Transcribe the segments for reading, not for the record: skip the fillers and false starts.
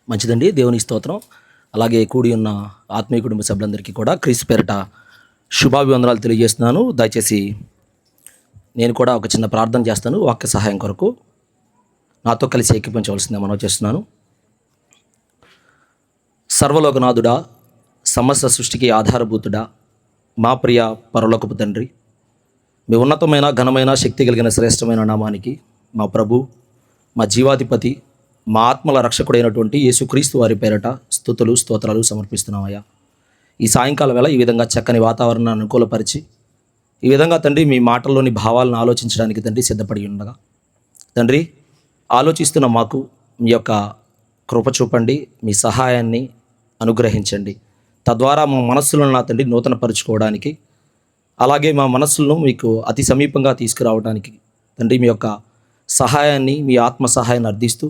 మంచిదండి. దేవుని స్తోత్రం. అలాగే కూడి ఉన్న ఆత్మీయ కుటుంబ సభ్యులందరికీ కూడా క్రీస్తు పేరిట శుభాభివందనాలు తెలియజేస్తున్నాను. దయచేసి నేను కూడా ఒక చిన్న ప్రార్థన చేస్తాను. వాక్య సహాయం కొరకు నాతో కలిసి ఏకీపించవలసిందే మనవి చేస్తున్నాను. సర్వలోకనాథుడా, సమస్త సృష్టికి ఆధారభూతుడా, మా ప్రియ పరలోకపు తండ్రి, మీ ఉన్నతమైన ఘనమైన శక్తి కలిగిన శ్రేష్టమైన నామానికి మా ప్రభు, మా జీవాధిపతి, మా ఆత్మల రక్షకుడైనటువంటి యేసుక్రీస్తు వారి పేరట స్తుతులు స్తోత్రాలు సమర్పిస్తున్నామయ్యా. ఈ సాయంకాలం వేళ ఈ విధంగా చక్కని వాతావరణాన్ని అనుకూలపరిచి ఈ విధంగా తండ్రి మీ మాటల్లోని భావాలను ఆలోచించడానికి తండ్రి సిద్ధపడి ఉండగా తండ్రి ఆలోచిస్తున్న మాకు మీ యొక్క కృప చూపండి, మీ సహాయాన్ని అనుగ్రహించండి. తద్వారా మా మనస్సులను నా తండ్రి నూతనపరుచుకోవడానికి, అలాగే మా మనస్సులను మీకు అతి సమీపంగా తీసుకురావడానికి తండ్రి మీ యొక్క సహాయాన్ని, మీ ఆత్మ సహాయాన్ని అర్థిస్తూ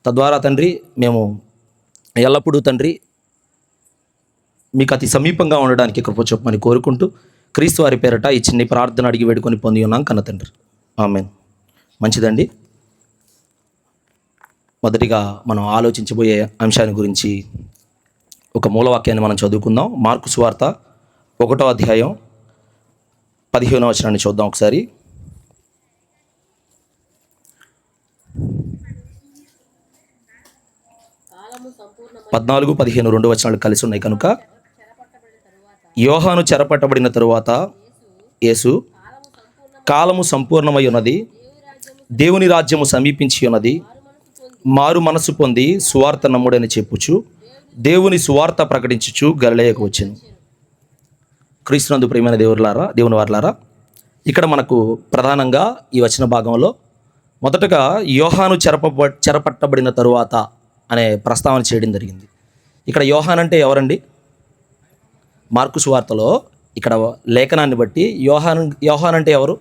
తద్వారా తండ్రి మేము ఎల్లప్పుడూ తండ్రి మీకు అతి సమీపంగా ఉండడానికి కృప చూపమని కోరుకుంటూ క్రీస్తు వారి పేరట ఈ చిన్ని ప్రార్థన అడిగి వేడుకొని పొంది ఉన్నాం కన్న తండ్రి, ఆమేన్. మంచిదండి. మొదటిగా మనం ఆలోచించబోయే అంశాన్ని గురించి ఒక మూలవాక్యాన్ని మనం చదువుకుందాం. మార్కు సువార్త 1వ అధ్యాయం 15వ వచనాన్ని చూద్దాం ఒకసారి. పద్నాలుగు 15 2 వచనాలు కలిసి ఉన్నాయి కనుక, యోహాను చెరపట్టబడిన తరువాత యేసు, కాలము సంపూర్ణమై ఉన్నది, దేవుని రాజ్యము సమీపించి ఉన్నది, మారు మనసు పొంది సువార్త నమ్ముడని చెప్పుచు దేవుని సువార్త ప్రకటించుచు గలిలయకు వచ్చెను. క్రీస్తునందు ప్రియమైన దేవుని వారలారా, ఇక్కడ మనకు ప్రధానంగా ఈ వచన భాగంలో మొదటగా యోహాను చెరపట్టబడిన తరువాత అనే ప్రస్తావన చేయడం జరిగింది. ఇక్కడ యోహాన్ అంటే ఎవరండి? మార్కు సువార్తలో ఇక్కడ లేఖనాన్ని బట్టి యోహాన్ అంటే ఎవరు?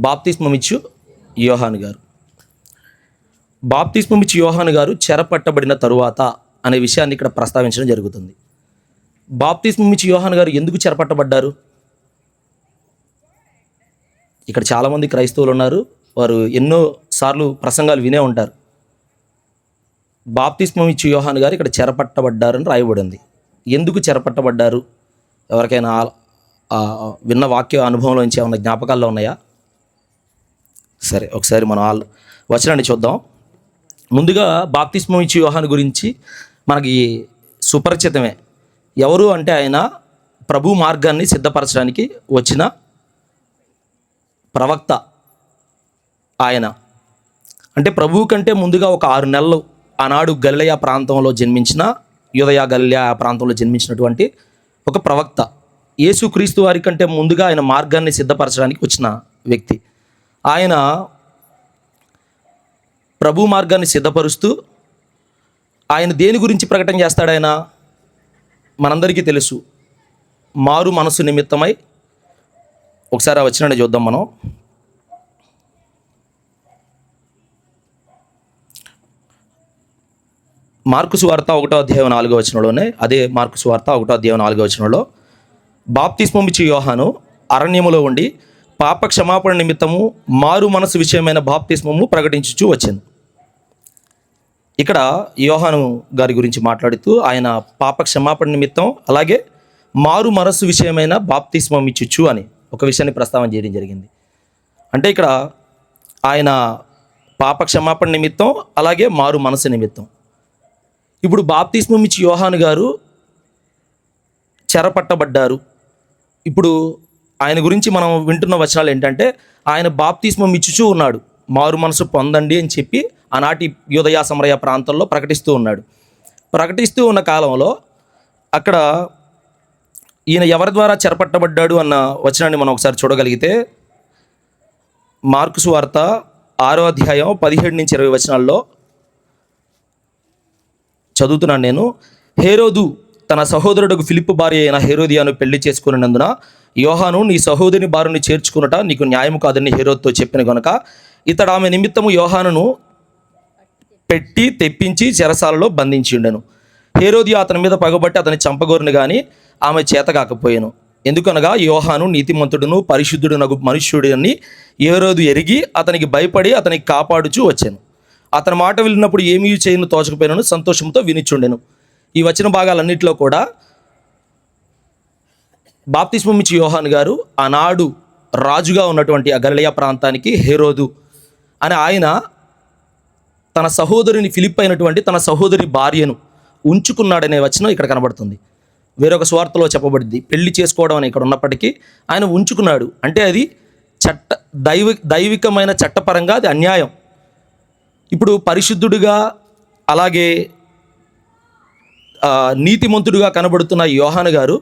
బాప్తిస్మమిచ్చు యోహాను గారు. బాప్తిస్మమిచ్చు యోహాను గారు చెరపట్టబడిన తరువాత అనే విషయాన్ని ఇక్కడ ప్రస్తావించడం జరుగుతుంది. బాప్తిస్మమిచ్చు యోహాను గారు ఎందుకు చెరపట్టబడ్డారు? ఇక్కడ చాలామంది క్రైస్తవులు ఉన్నారు, వారు ఎన్నో సార్లు ప్రసంగాలు వినే ఉంటారు. బాప్తిస్మమిచ్చు యోహాను గారు ఇక్కడ చెరపట్టబడ్డారని రాయబడింది. ఎందుకు చెరపట్టబడ్డారు? ఎవరికైనా విన్న వాక్య అనుభవంలోంచి ఏమైనా జ్ఞాపకాల్లో ఉన్నాయా? సరే, ఒకసారి మనం వచనాన్ని చూద్దాం. ముందుగా బాప్తిస్మమిచ్చు యోహాను గురించి మనకి సుపరిచితమే. ఎవరు అంటే ఆయన ప్రభు మార్గాన్ని సిద్ధపరచడానికి వచ్చిన ప్రవక్త. ఆయన అంటే ప్రభువు కంటే ముందుగా ఒక 6 నెలలు ఆనాడు గలిలయ ప్రాంతంలో జన్మించిన, యూదయ గలిలయ ప్రాంతంలో జన్మించినటువంటి ఒక ప్రవక్త. యేసుక్రీస్తు వారి కంటే ముందుగా ఆయన మార్గాన్ని సిద్ధపరచడానికి వచ్చిన వ్యక్తి. ఆయన ప్రభు మార్గాన్ని సిద్ధపరుస్తూ ఆయన దేని గురించి ప్రకటన చేస్తాడు? ఆయన మనందరికీ తెలుసు, మారు మనసు నిమిత్తమై. ఒకసారి ఆ వచనాన్ని చూద్దాం మనం. మార్కు సువార్త 1వ అధ్యాయం 4వ వచనంలోనే, అదే మార్కు సువార్త 1వ అధ్యాయం 4వ వచనంలో, బాప్తిస్మమిచ్చు యోహాను అరణ్యములో ఉండి పాప క్షమాపణ నిమిత్తము మారు మనసు విషయమైన బాప్తిస్మము ప్రకటించుచూ వచ్చాను. ఇక్కడ యోహాను గారి గురించి మాట్లాడుతూ ఆయన పాప క్షమాపణ నిమిత్తం, అలాగే మారు మనసు విషయమైన బాప్తిస్మం ఇచ్చుచు అని ఒక విషయాన్ని ప్రస్తావన చేయడం జరిగింది. అంటే ఇక్కడ ఆయన పాప క్షమాపణ నిమిత్తం, అలాగే మారు మనసు నిమిత్తం. ఇప్పుడు బాప్తిస్మం ఇచ్చి యోహాను గారు చెరపట్టబడ్డారు. ఇప్పుడు ఆయన గురించి మనం వింటున్న వచనాలు ఏంటంటే, ఆయన బాప్తిస్మం ఇచ్చుచూ ఉన్నాడు, మారు మనసు పొందండి అని చెప్పి ఆనాటి యూదయ సమరయ ప్రాంతంలో ప్రకటిస్తూ ఉన్నాడు. ప్రకటిస్తూ ఉన్న కాలంలో అక్కడ ఈయన ఎవరి ద్వారా చెరపట్టబడ్డాడు అన్న వచనాన్ని మనం ఒకసారి చూడగలిగితే, మార్కు సువార్త 6వ అధ్యాయం 17 నుంచి 20 వచనాల్లో చదువుతున్నాను నేను. హేరోదు తన సహోదరుడు ఫిలిప్పు భార్య అయిన హేరోదియాను పెళ్లి చేసుకున్నందున యోహాను, నీ సహోదరుని భార్యను చేర్చుకున్నట నీకు న్యాయం కాదని హేరోదుతో చెప్పిన గనుక ఇతడు ఆమె నిమిత్తము యోహానును పెట్టి తెప్పించి చెరసాలలో బంధించి ఉండెను. హేరోదియా అతని మీద పగబట్టి అతని చంపగోరును కానీ ఆమె చేత కాకపోయాను. ఎందుకనగా యోహాను నీతిమంతుడును పరిశుద్ధుడునగు మనుష్యుడు అని హేరోదు ఎరిగి అతనికి భయపడి అతనికి కాపాడుచూ వచ్చాను. అతని మాట వెళ్ళినప్పుడు ఏమీ చేయను తోచకపోయినాను, సంతోషంతో వినిచుండెను. ఈ వచన భాగాలన్నింటిలో కూడా బాప్తిస్మం ఇచ్చి యోహాను గారు ఆనాడు రాజుగా ఉన్నటువంటి ఆ గలిలయ ప్రాంతానికి హేరోదు అని ఆయన తన సహోదరుని ఫిలిప్ అయినటువంటి తన సహోదరి భార్యను ఉంచుకున్నాడనే వచనం ఇక్కడ కనబడుతుంది. వేరొక స్వార్థలో చెప్పబడింది పెళ్లి చేసుకోవడం అని ఇక్కడ ఉన్నప్పటికీ ఆయన ఉంచుకున్నాడు అంటే అది దైవికమైన చట్టపరంగా అది అన్యాయం. ఇప్పుడు పరిశుద్ధుడిగా అలాగే నీతిమంతుడిగా కనబడుతున్న యోహాను గారు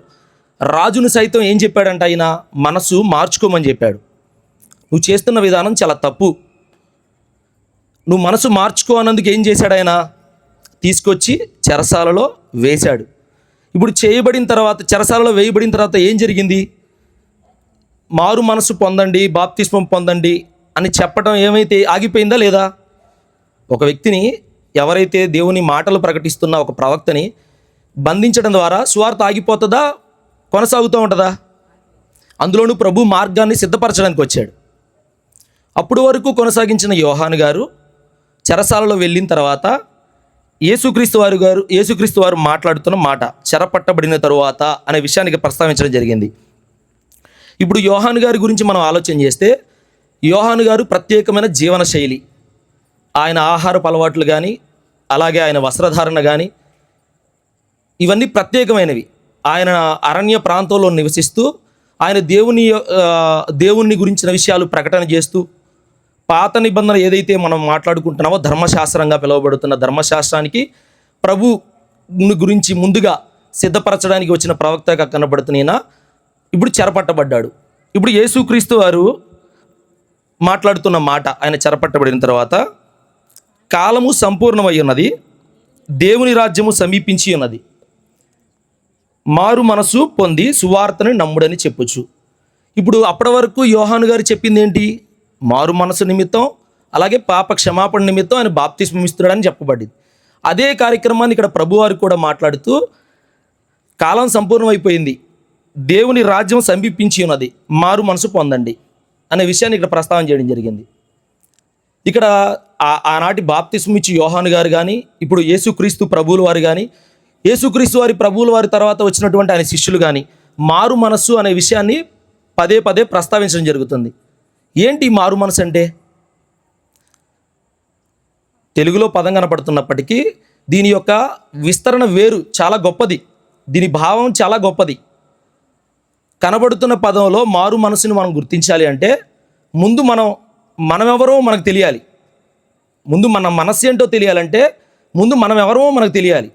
రాజును సైతం ఏం చెప్పాడంట, ఆయన మనసు మార్చుకోమని చెప్పాడు. నువ్వు చేస్తున్న విధానం చాలా తప్పు, నువ్వు మనసు మార్చుకో అన్నందుకు ఏం చేశాడు, ఆయన తీసుకొచ్చి చెరసాలలో వేశాడు. ఇప్పుడు చేయబడిన తర్వాత చెరసాలలో వేయబడిన తర్వాత ఏం జరిగింది, మారు మనసు పొందండి, బాప్తిస్మం పొందండి అని చెప్పడం ఏమైతే ఆగిపోయిందా లేదా? ఒక వ్యక్తిని ఎవరైతే దేవుని మాటలు ప్రకటిస్తున్న ఒక ప్రవక్తని బంధించడం ద్వారా సువార్త ఆగిపోతుందా, కొనసాగుతూ ఉంటుందా? అందులోనూ ప్రభు మార్గాన్ని సిద్ధపరచడానికి వచ్చాడు. అప్పుడు వరకు కొనసాగించిన యోహాను గారు చెరసాలలో వెళ్ళిన తర్వాత యేసుక్రీస్తు వారు మాట్లాడుతున్న మాట చెరపట్టబడిన తరువాత అనే విషయానికి ప్రస్తావించడం జరిగింది. ఇప్పుడు యోహాను గారి గురించి మనం ఆలోచన చేస్తే యోహాను గారు ప్రత్యేకమైన జీవన శైలి, ఆయన ఆహారపు అలవాట్లు కానీ అలాగే ఆయన వస్త్రధారణ కానీ ఇవన్నీ ప్రత్యేకమైనవి. ఆయన అరణ్య ప్రాంతంలో నివసిస్తూ ఆయన దేవుని గురించిన విషయాలు ప్రకటన చేస్తూ పాత నిబంధన ఏదైతే మనం మాట్లాడుకుంటున్నామో ధర్మశాస్త్రంగా పిలువబడుతున్న ధర్మశాస్త్రానికి ప్రభుని గురించి ముందుగా సిద్ధపరచడానికి వచ్చిన ప్రవక్తగా కనబడుతున్న ఇప్పుడు చెరపట్టబడ్డాడు. ఇప్పుడు యేసుక్రీస్తు వారు మాట్లాడుతున్న మాట, ఆయన చెరపట్టబడిన తర్వాత కాలము సంపూర్ణమై ఉన్నది, దేవుని రాజ్యము సమీపించి ఉన్నది, మారు మనసు పొంది సువార్తని నమ్ముడని చెప్పొచ్చు. ఇప్పుడు అప్పటి వరకు యోహాను గారు చెప్పింది ఏంటి, మారు మనసు నిమిత్తం అలాగే పాప క్షమాపణ నిమిత్తం ఆయన బాప్తిస్మం ఇస్తున్నాడని చెప్పబడింది. అదే కార్యక్రమాన్ని ఇక్కడ ప్రభువారు కూడా మాట్లాడుతూ కాలం సంపూర్ణమైపోయింది, దేవుని రాజ్యం సమీపించి ఉన్నది, మారు మనసు పొందండి అనే విషయాన్ని ఇక్కడ ప్రస్తావన చేయడం జరిగింది. ఇక్కడ ఆనాటి బాప్తిస్మం ఇచ్చి యోహాను గారు కానీ ఇప్పుడు యేసుక్రీస్తు ప్రభువుల వారు కానీ యేసుక్రీస్తు వారి ప్రభువుల వారి తర్వాత వచ్చినటువంటి ఆయన శిష్యులు కానీ మారు మనస్సు అనే విషయాన్ని పదే పదే ప్రస్తావించడం జరుగుతుంది. ఏంటి మారు మనసు అంటే? తెలుగులో పదం కనపడుతున్నప్పటికీ దీని యొక్క విస్తరణ వేరు, చాలా గొప్పది, దీని భావం చాలా గొప్పది. కనబడుతున్న పదంలో మారు మనసుని మనం గుర్తించాలి అంటే ముందు మనం ఎవరో మనకు తెలియాలి. ముందు మన మనస్సు ఏంటో తెలియాలంటే ముందు మనం ఎవరో మనకు తెలియాలి.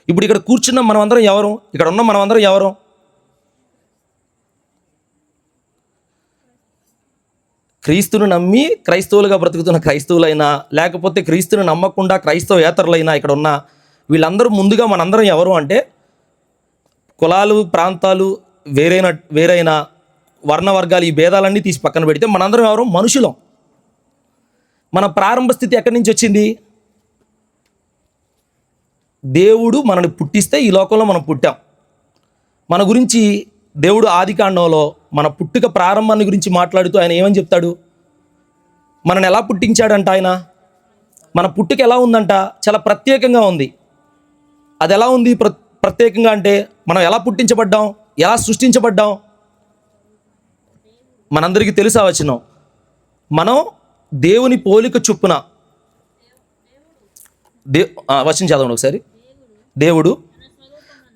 ఇప్పుడు ఇక్కడ కూర్చున్న మనమందరం ఎవరు, ఇక్కడ ఉన్న మనమందరం ఎవరు? క్రీస్తును నమ్మి క్రైస్తవులుగా బ్రతుకుతున్న క్రైస్తవులైనా లేకపోతే క్రీస్తుని నమ్మకుండా క్రైస్తవేతరులైనా ఇక్కడ ఉన్న వీళ్ళందరూ ముందుగా మనందరం ఎవరు అంటే కులాలు ప్రాంతాలు వేరైన వర్ణ వర్గాలు ఈ భేదాలన్నీ తీసి పక్కన పెడితే మనందరం ఎవరు? మనుషులం. మన ప్రారంభ స్థితి ఎక్కడి నుంచి వచ్చింది? దేవుడు మనల్ని పుట్టిస్తే ఈ లోకంలో మనం పుట్టాం. మన గురించి దేవుడు ఆదికాండంలో మన పుట్టుక ప్రారంభాన్ని గురించి మాట్లాడుతూ ఆయన ఏమని చెప్తాడు? మనల్ని ఎలా పుట్టించాడంట ఆయన? మన పుట్టుక ఎలా ఉందంట? చాలా ప్రత్యేకంగా ఉంది. అది ఎలా ఉంది ప్రత్యేకంగా అంటే మనం ఎలా పుట్టించబడ్డాం, ఎలా సృష్టించబడ్డాం? మనందరికీ తెలుసా వచనం, మనం దేవుని పోలిక చొప్పున వచనం చదవండి ఒకసారి. దేవుడు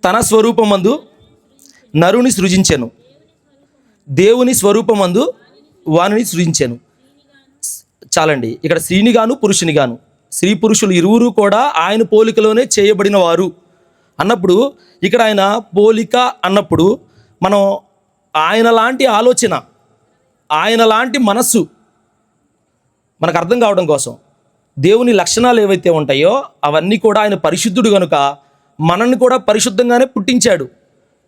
తన స్వరూపమందు నరుని సృజించెను, దేవుని స్వరూపమందు వానిని సృజించెను. చాలండి, ఇక్కడ స్త్రీనిగాను పురుషునిగాను, స్త్రీ పురుషులు ఇరువురు కూడా ఆయన పోలికలోనే చేయబడిన వారు అన్నప్పుడు ఇక్కడ ఆయన పోలిక అన్నప్పుడు మనం ఆయన లాంటి ఆలోచన, ఆయన లాంటి మనస్సు మనకు అర్థం కావడం కోసం దేవుని లక్షణాలు ఏవైతే ఉంటాయో అవన్నీ కూడా ఆయన పరిశుద్ధుడు కనుక మనల్ని కూడా పరిశుద్ధంగానే పుట్టించాడు.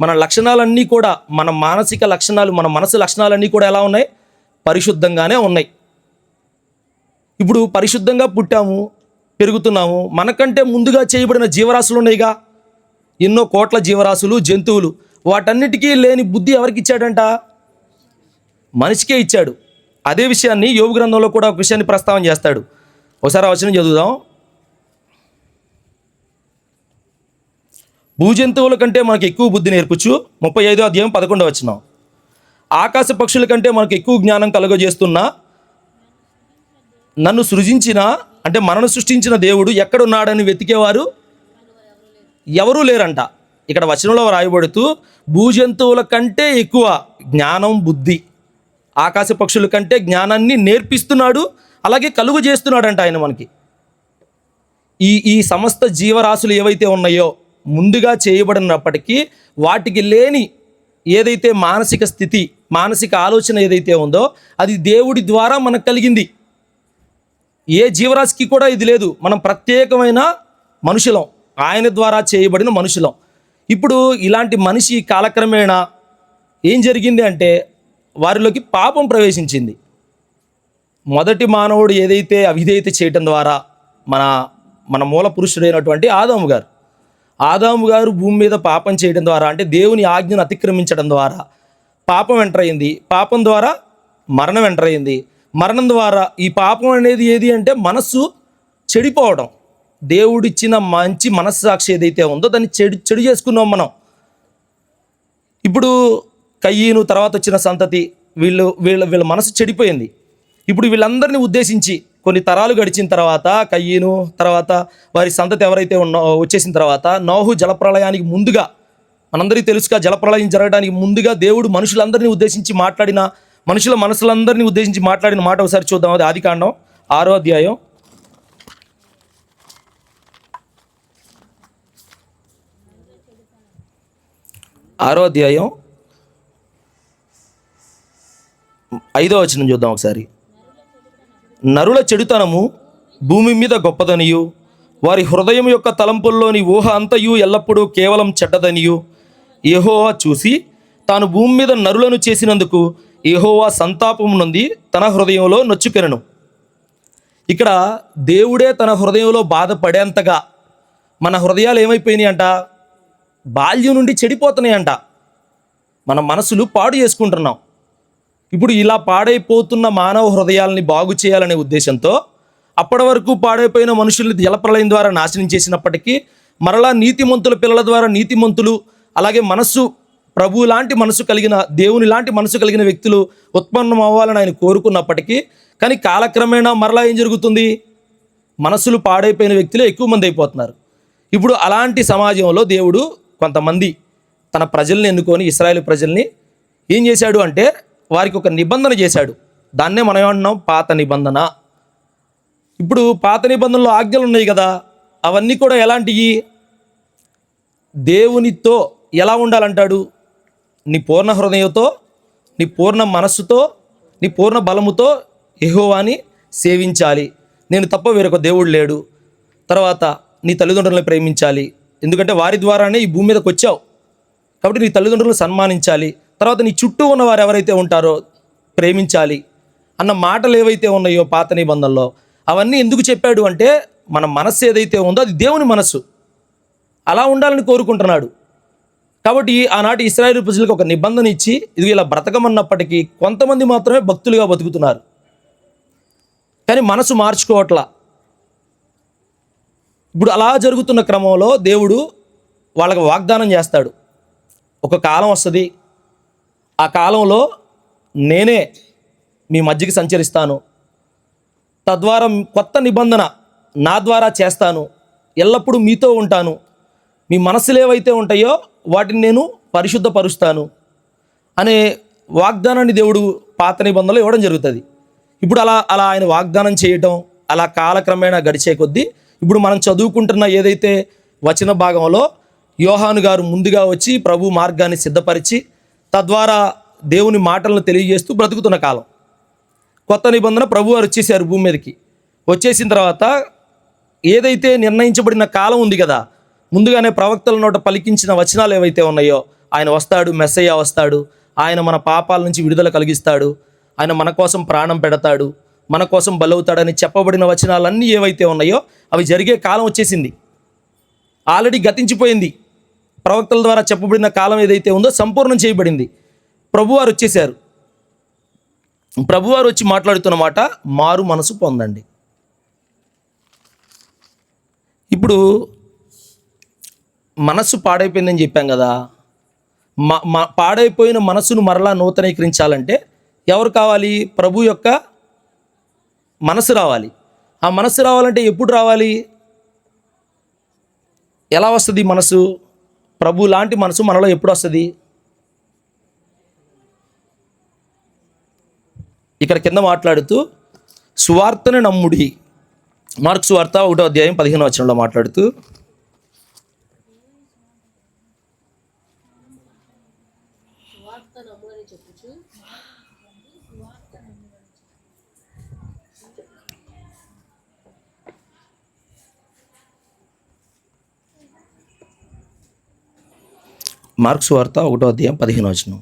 మన లక్షణాలన్నీ కూడా మన మానసిక లక్షణాలు, మన మనసు లక్షణాలన్నీ కూడా ఎలా ఉన్నాయి? పరిశుద్ధంగానే ఉన్నాయి. ఇప్పుడు పరిశుద్ధంగా పుట్టాము, పెరుగుతున్నాము. మనకంటే ముందుగా చేయబడిన జీవరాశులు ఉన్నాయిగా, ఎన్నో కోట్ల జీవరాశులు, జంతువులు. వాటన్నిటికీ లేని బుద్ధి ఎవరికి ఇచ్చాడంట? మనిషికే ఇచ్చాడు. అదే విషయాన్ని యోబు గ్రంథంలో కూడా ఒక విషయాన్ని ప్రస్తావన చేస్తాడు. ఒకసారి ఆ వచనం చదువుదాం. భూజంతువుల కంటే మనకు ఎక్కువ బుద్ధి నేర్పుచు, 35వ అధ్యాయం 11వ వచనం. ఆకాశ పక్షుల కంటే మనకు ఎక్కువ జ్ఞానం కలుగజేస్తున్నా నన్ను సృజించిన, అంటే మనను సృష్టించిన దేవుడు ఎక్కడున్నాడని వెతికేవారు ఎవరూ లేరంట. ఇక్కడ వచనంలో రాయబడుతూ భూజంతువుల కంటే ఎక్కువ జ్ఞానం, బుద్ధి ఆకాశ పక్షుల కంటే జ్ఞానాన్ని నేర్పిస్తున్నాడు, అలాగే కలుగు చేస్తున్నాడంట ఆయన మనకి. ఈ సమస్త జీవరాశులు ఏవైతే ఉన్నాయో ముందుగా చేయబడినప్పటికీ వాటికి లేని ఏదైతే మానసిక స్థితి, మానసిక ఆలోచన ఏదైతే ఉందో అది దేవుడి ద్వారా మనకు కలిగింది. ఏ జీవరాశికి కూడా ఇది లేదు. మనం ప్రత్యేకమైన మనుషులం, ఆయన ద్వారా చేయబడిన మనుషులం. ఇప్పుడు ఇలాంటి మనిషి కాలక్రమేణా ఏం జరిగింది అంటే వారిలోకి పాపం ప్రవేశించింది. మొదటి మానవుడు ఏదైతే అవిధేయత చేయటం ద్వారా మన మూల పురుషుడైనటువంటి ఆదాము గారు భూమి మీద పాపం చేయడం ద్వారా, అంటే దేవుని ఆజ్ఞను అతిక్రమించడం ద్వారా పాపం ఎంటర్ అయింది. పాపం ద్వారా మరణం ఎంటర్ అయింది. మరణం ద్వారా ఈ పాపం అనేది ఏది అంటే మనస్సు చెడిపోవడం. దేవుడిచ్చిన మంచి మనస్సాక్షి ఏదైతే ఉందో దాన్ని చెడు చేసుకున్నాం మనం. ఇప్పుడు కయ్యను తర్వాత వచ్చిన సంతతి వీళ్ళ మనసు చెడిపోయింది. ఇప్పుడు వీళ్ళందరినీ ఉద్దేశించి కొన్ని తరాలు గడిచిన తర్వాత కయ్యను తర్వాత వారి సంతతి ఎవరైతే వచ్చేసిన తర్వాత నోహు జలప్రళయానికి ముందుగా, మనందరికీ తెలుసుగా, జలప్రళయం జరగడానికి ముందుగా దేవుడు మనుషులందరినీ ఉద్దేశించి మాట్లాడిన, మనుషుల మనసులందరినీ ఉద్దేశించి మాట్లాడిన మాట ఒకసారి చూద్దాం. అది ఆదికాండం 6వ అధ్యాయం 5వ వచనం చూద్దాం ఒకసారి. నరుల చెడుతనము భూమి మీద గొప్పదనియు, వారి హృదయం యొక్క తలంపుల్లోని ఊహ అంతయు ఎల్లప్పుడూ కేవలం చెడ్డదనియు యెహోవా చూసి తాను భూమి మీద నరులను చేసినందుకు యెహోవా సంతాపము నొంది తన హృదయంలో నొచ్చుకెనను. ఇక్కడ దేవుడే తన హృదయంలో బాధపడేంతగా మన హృదయాలు ఏమైపోయినాయి అంట, బాల్యం నుండి చెడిపోతున్నాయంట. మన మనసులు పాడు చేసుకుంటున్నాం. ఇప్పుడు ఇలా పాడైపోతున్న మానవ హృదయాలని బాగు చేయాలనే ఉద్దేశంతో అప్పటి వరకు పాడైపోయిన మనుషుల్ని జలప్రళయం ద్వారా నాశనం చేసినప్పటికీ మరలా నీతిమంతుల పిల్లల ద్వారా నీతిమంతులు, అలాగే మనస్సు ప్రభు లాంటి మనసు కలిగిన, దేవుని లాంటి మనసు కలిగిన వ్యక్తులు ఉత్పన్నం అవ్వాలని ఆయన కోరుకున్నప్పటికీ, కానీ కాలక్రమేణా మరలా ఏం జరుగుతుంది, మనసులు పాడైపోయిన వ్యక్తులే ఎక్కువ మంది అయిపోతున్నారు. ఇప్పుడు అలాంటి సమాజంలో దేవుడు కొంతమంది తన ప్రజల్ని ఎన్నుకొని, ఇశ్రాయేలు ప్రజల్ని ఏం చేశాడు అంటే వారికి ఒక నిబంధన చేశాడు. దాన్నే మనం ఏమంటున్నాం, పాత నిబంధన. ఇప్పుడు పాత నిబంధనలో ఆజ్ఞలు ఉన్నాయి కదా, అవన్నీ కూడా ఎలాంటివి, దేవునితో ఎలా ఉండాలంటాడు, నీ పూర్ణ హృదయంతో, నీ పూర్ణ మనస్సుతో, నీ పూర్ణ బలముతో యెహోవాని సేవించాలి, నేను తప్ప వేరొక దేవుడు లేడు. తర్వాత నీ తల్లిదండ్రులను ప్రేమించాలి, ఎందుకంటే వారి ద్వారానే ఈ భూమి మీదకి వచ్చావు కాబట్టి నీ తల్లిదండ్రులను సన్మానించాలి. తర్వాత నీ చుట్టూ ఉన్న వారు ఎవరైతే ఉంటారో ప్రేమించాలి అన్న మాటలు ఏవైతే ఉన్నాయో పాత నిబంధనలో, అవన్నీ ఎందుకు చెప్పాడు అంటే మన మనస్సు ఏదైతే ఉందో అది దేవుని మనస్సు, అలా ఉండాలని కోరుకుంటున్నాడు. కాబట్టి ఆనాటి ఇశ్రాయేలు ప్రజలకు ఒక నిబంధన ఇచ్చి ఇది ఇలా బ్రతకమన్నప్పటికీ కొంతమంది మాత్రమే భక్తులుగా బతుకుతున్నారు, కానీ మనసు మార్చుకోవట్లా. ఇప్పుడు అలా జరుగుతున్న క్రమంలో దేవుడు వాళ్ళకి వాగ్దానం చేస్తాడు, ఒక కాలం వస్తుంది, ఆ కాలంలో నేనే మీ మధ్యకి సంచరిస్తాను, తద్వారా కొత్త నిబంధన నా ద్వారా చేస్తాను, ఎల్లప్పుడూ మీతో ఉంటాను, మీ మనసులు ఏవైతే ఉంటాయో వాటిని నేను పరిశుద్ధపరుస్తాను అనే వాగ్దానాన్ని దేవుడు పాత నిబంధనలో ఇవ్వడం జరుగుతుంది. ఇప్పుడు అలా ఆయన వాగ్దానం చేయటం, అలా కాలక్రమేణా గడిచే కొద్దీ ఇప్పుడు మనం చదువుకుంటున్న ఏదైతే వచన భాగంలో యోహాను గారు ముందుగా వచ్చి ప్రభు మార్గాన్ని సిద్ధపరిచి తద్వారా దేవుని మాటలను తెలియజేస్తూ బ్రతుకుతున్న కాలం. కొత్త నిబంధన ప్రభు వారు వచ్చేసారు భూమి మీదకి. వచ్చేసిన తర్వాత ఏదైతే నిర్ణయించబడిన కాలం ఉంది కదా, ముందుగానే ప్రవక్తల నోట పలికించిన వచనాలు ఏవైతే ఉన్నాయో, ఆయన వస్తాడు, మెస్సయ్య వస్తాడు, ఆయన మన పాపాల నుంచి విడుదల కలిగిస్తాడు, ఆయన మన కోసం ప్రాణం పెడతాడు, మన కోసం బలవుతాడని చెప్పబడిన వచనాలన్నీ ఏవైతే ఉన్నాయో అవి జరిగే కాలం వచ్చేసింది, ఆల్రెడీ గతించిపోయింది. ప్రవక్తల ద్వారా చెప్పబడిన కాలం ఏదైతే ఉందో సంపూర్ణం చేయబడింది. ప్రభువారు వచ్చేసారు. ప్రభువారు వచ్చి మాట్లాడుతున్న మాట, మారు మనసు పొందండి. ఇప్పుడు మనస్సు పాడైపోయిందని చెప్పాం కదా. పాడైపోయిన మనసును మరలా నూతనీకరించాలంటే ఎవరు కావాలి? ప్రభు యొక్క మనసు రావాలి. ఆ మనసు రావాలంటే ఎప్పుడు రావాలి? ఎలా వస్తుంది మనసు? ప్రభు లాంటి మనసు మనలో ఎప్పుడు వస్తుంది? ఇక్కడ కింద మాట్లాడుతూ సువార్తను నమ్ముడి, మార్కు సువార్త 1వ అధ్యాయం 15వ వచనంలో మాట్లాడుతూ, మార్కు సువార్త 1వ అధ్యాయం 15వ వచనం,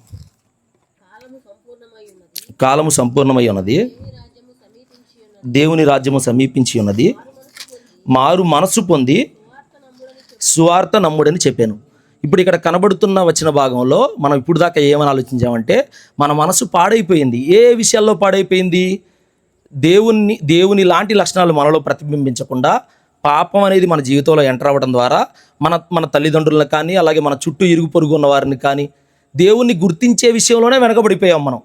కాలము సంపూర్ణమై ఉన్నది, దేవుని రాజ్యము సమీపించి ఉన్నది, మారు మనసు పొంది సువార్త నమ్ముడని చెప్పాను. ఇప్పుడు ఇక్కడ కనబడుతున్న వచ్చిన భాగంలో మనం ఇప్పుడు దాకా ఏమని ఆలోచించామంటే మన మనసు పాడైపోయింది. ఏ విషయాల్లో పాడైపోయింది? దేవుని లాంటి లక్షణాలు మనలో ప్రతిబింబించకుండా పాపం అనేది మన జీవితంలో ఎంటర్ అవ్వడం ద్వారా మన తల్లిదండ్రులను కానీ అలాగే మన చుట్టూ ఇరుగు పొరుగు ఉన్న వారిని కానీ దేవుణ్ణి గుర్తించే విషయంలోనే వెనకబడిపోయాం మనం.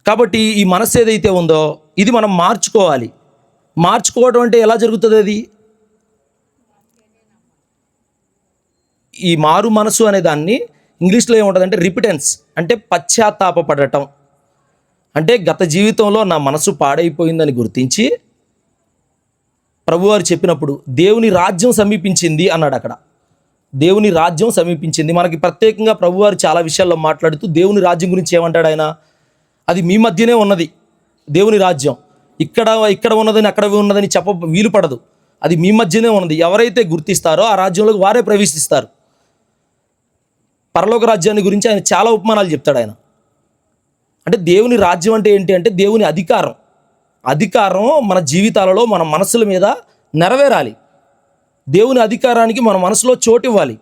కాబట్టి ఈ మనసు ఏదైతే ఉందో ఇది మనం మార్చుకోవాలి. మార్చుకోవడం అంటే ఎలా జరుగుతుంది? అది ఈ మారు మనసు అనే దాన్ని ఇంగ్లీష్లో ఏముంటుందంటే రిపిటెన్స్, అంటే పశ్చాత్తాపపడటం. అంటే గత జీవితంలో నా మనసు పాడైపోయిందని గుర్తించి ప్రభువారు చెప్పినప్పుడు దేవుని రాజ్యం సమీపించింది అన్నాడు. అక్కడ దేవుని రాజ్యం సమీపించింది. మనకి ప్రత్యేకంగా ప్రభువారు చాలా విషయాల్లో మాట్లాడుతూ దేవుని రాజ్యం గురించి ఏమంటాడు ఆయన? అది మీ మధ్యనే ఉన్నది దేవుని రాజ్యం. ఇక్కడ ఉన్నదని అక్కడ ఉన్నదని వీలు పడదు. అది మీ మధ్యనే ఉన్నది. ఎవరైతే గుర్తిస్తారో ఆ రాజ్యంలోకి వారే ప్రవేశిస్తారు. పరలోక రాజ్యాన్ని గురించి ఆయన చాలా ఉపమానాలు చెప్తాడు ఆయన. అంటే దేవుని రాజ్యం అంటే ఏంటి అంటే దేవుని అధికారం మన జీవితాలలో మన మనసుల మీద నెరవేరాలి. దేవుని అధికారానికి మన మనసులో చోటు ఇవ్వాలి.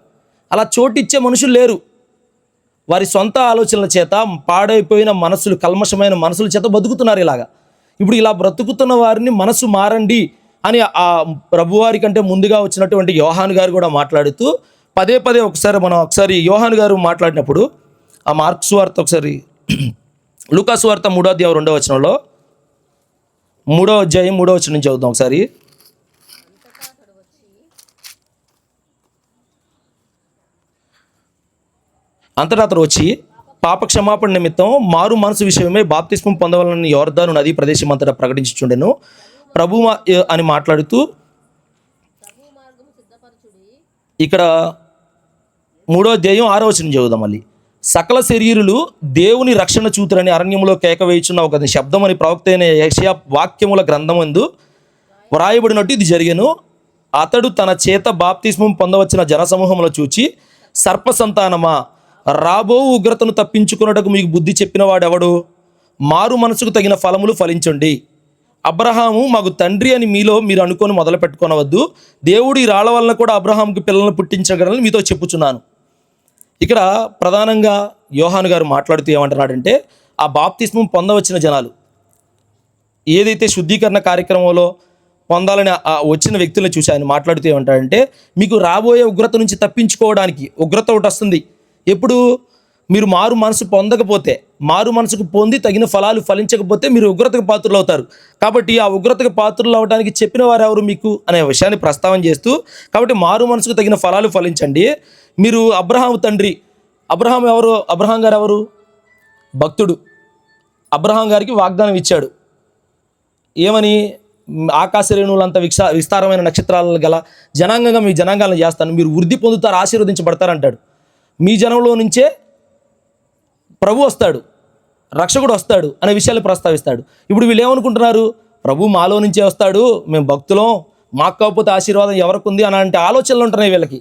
అలా చోటిచ్చే మనుషులు లేరు. వారి సొంత ఆలోచనల చేత పాడైపోయిన మనసులు, కల్మషమైన మనసుల చేత బతుకుతున్నారు ఇలాగా. ఇప్పుడు ఇలా బ్రతుకుతున్న వారిని మనసు మారండి అని ఆ ప్రభువారి కంటే ముందుగా వచ్చినటువంటి యోహాను గారు కూడా మాట్లాడుతూ పదే ఒకసారి యోహాను గారు మాట్లాడినప్పుడు ఆ మార్కు సువార్త ఒకసారి లూకా సువార్త 3వ అధ్యాయం 2వ వచనంలో 3వ అధ్యాయం 3వ వచనం నుంచి చదువుతాం ఒకసారి. అంతటా అతడు వచ్చి పాప క్షమాపణ నిమిత్తం మారు మనసు విషయమై బాప్తిస్మం పొందవాలని యోర్దాను నదీ ప్రదేశం అంతటా ప్రకటించుచుండెను. ప్రభు అని మాట్లాడుతూ ఇక్కడ 3వ అధ్యాయం 6వ వచనం చదువుదాం మళ్ళీ. సకల శరీరులు దేవుని రక్షణ చూతురని అరణ్యంలో కేక వేయుచున్న ఒక శబ్దం అని ప్రవక్త అయిన యెషయా వాక్యముల గ్రంథమందు వ్రాయబడినట్టు ఇది జరిగెను. అతడు తన చేత బాప్తిస్మం పొందవచ్చిన జనసమూహంలో చూచి, సర్ప సంతానమా, రాబో ఉగ్రతను తప్పించుకున్నటకు మీకు బుద్ధి చెప్పిన వాడెవడు? మారు మనసుకు తగిన ఫలములు ఫలించండి. అబ్రహాము మాకు తండ్రి అని మీరు అనుకొని మొదలు పెట్టుకొనవద్దు. దేవుడు ఈ రాళ్ల వలన కూడా అబ్రహాముకి పిల్లలను పుట్టించగలని మీతో చెప్పుచున్నాను. ఇక్కడ ప్రధానంగా యోహాను గారు మాట్లాడుతూ ఏమంటున్నాడంటే ఆ బాప్తిస్మం పొందవచ్చిన జనాలు ఏదైతే శుద్ధీకరణ కార్యక్రమంలో పొందాలని వచ్చిన వ్యక్తులను చూసి ఆయన మాట్లాడుతూ ఏమంటాడంటే మీకు రాబోయే ఉగ్రత నుంచి తప్పించుకోవడానికి, ఉగ్రత ఒకటి వస్తుంది ఎప్పుడు? మీరు మారు మనసు పొందకపోతే, మారు మనసుకు పొంది తగిన ఫలాలు ఫలించకపోతే మీరు ఉగ్రతకు పాత్రలు అవుతారు. కాబట్టి ఆ ఉగ్రతకు పాత్రలు అవడానికి చెప్పిన వారు ఎవరు మీకు అనే విషయాన్ని ప్రస్తావన చేస్తూ, కాబట్టి మారు మనసుకు తగిన ఫలాలు ఫలించండి. మీరు అబ్రహాము తండ్రి, అబ్రహాం గారు ఎవరు? భక్తుడు. అబ్రహాం గారికి వాగ్దానం ఇచ్చాడు. ఏమని? ఆకాశ రేణువులంత విస్తారమైన నక్షత్రాలను గల జనాంగంగా మీ జనాంగాలను చేస్తాను, మీరు వృద్ధి పొందుతారు, ఆశీర్వదించబడతారు అంటాడు. మీ జనంలో నుంచే ప్రభు వస్తాడు, రక్షకుడు వస్తాడు అనే విషయాలు ప్రస్తావిస్తాడు. ఇప్పుడు వీళ్ళు ఏమనుకుంటున్నారు? ప్రభు మాలో నుంచే వస్తాడు, మేము భక్తులం, మాకు కాకపోతే ఆశీర్వాదం ఎవరికి ఉంది అలాంటి ఆలోచనలు ఉంటున్నాయి వీళ్ళకి.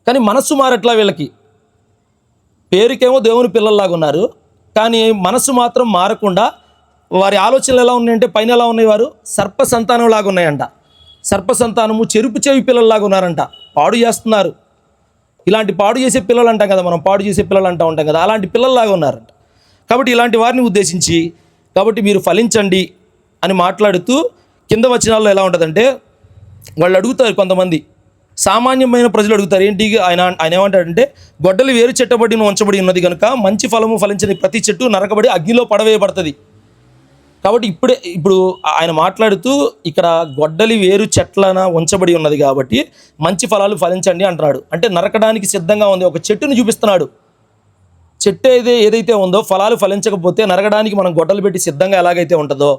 కానీ మనస్సు మారట్లా వీళ్ళకి. పేరుకేమో దేవుని పిల్లల్లాగా ఉన్నారు, కానీ మనస్సు మాత్రం మారకుండా వారి ఆలోచనలు ఎలా ఉన్నాయంటే పైన ఎలా ఉన్నాయి? వారు సర్ప సంతానం లాగా ఉన్నాయంట. సర్ప సంతానము చెరుపు చెవి పిల్లల్లాగా ఉన్నారంట. పాడు చేస్తున్నారు. ఇలాంటి పాడు చేసే పిల్లలు అంటాం కదా, మనం పాడు చేసే పిల్లలు అంటూ ఉంటాం కదా, అలాంటి పిల్లల్లాగా ఉన్నారంట. కాబట్టి ఇలాంటి వారిని ఉద్దేశించి కాబట్టి మీరు ఫలించండి అని మాట్లాడుతూ కింద వచనాల్లో ఎలా ఉంటుందంటే వాళ్ళు అడుగుతారు, కొంతమంది సామాన్యమైన ప్రజలు అడుగుతారు, ఏంటి ఆయన ఆయన ఏమంటాడంటే, గొడ్డలి వేరు చెట్టబడి ఉంచబడి ఉన్నది కనుక మంచి ఫలము ఫలించని ప్రతి చెట్టు నరకబడి అగ్నిలో పడవేయబడుతుంది. కాబట్టి ఇప్పుడు ఆయన మాట్లాడుతూ ఇక్కడ గొడ్డలి వేరు చెట్లన ఉంచబడి ఉన్నది కాబట్టి మంచి ఫలాలు ఫలించండి అంటున్నాడు. అంటే నరకడానికి సిద్ధంగా ఉంది ఒక చెట్టుని చూపిస్తున్నాడు. చెట్టు ఏదైతే ఉందో ఫలాలు ఫలించకపోతే నరకడానికి మనం గొడ్డలు పెట్టి సిద్ధంగా ఎలాగైతే ఉంటుందో,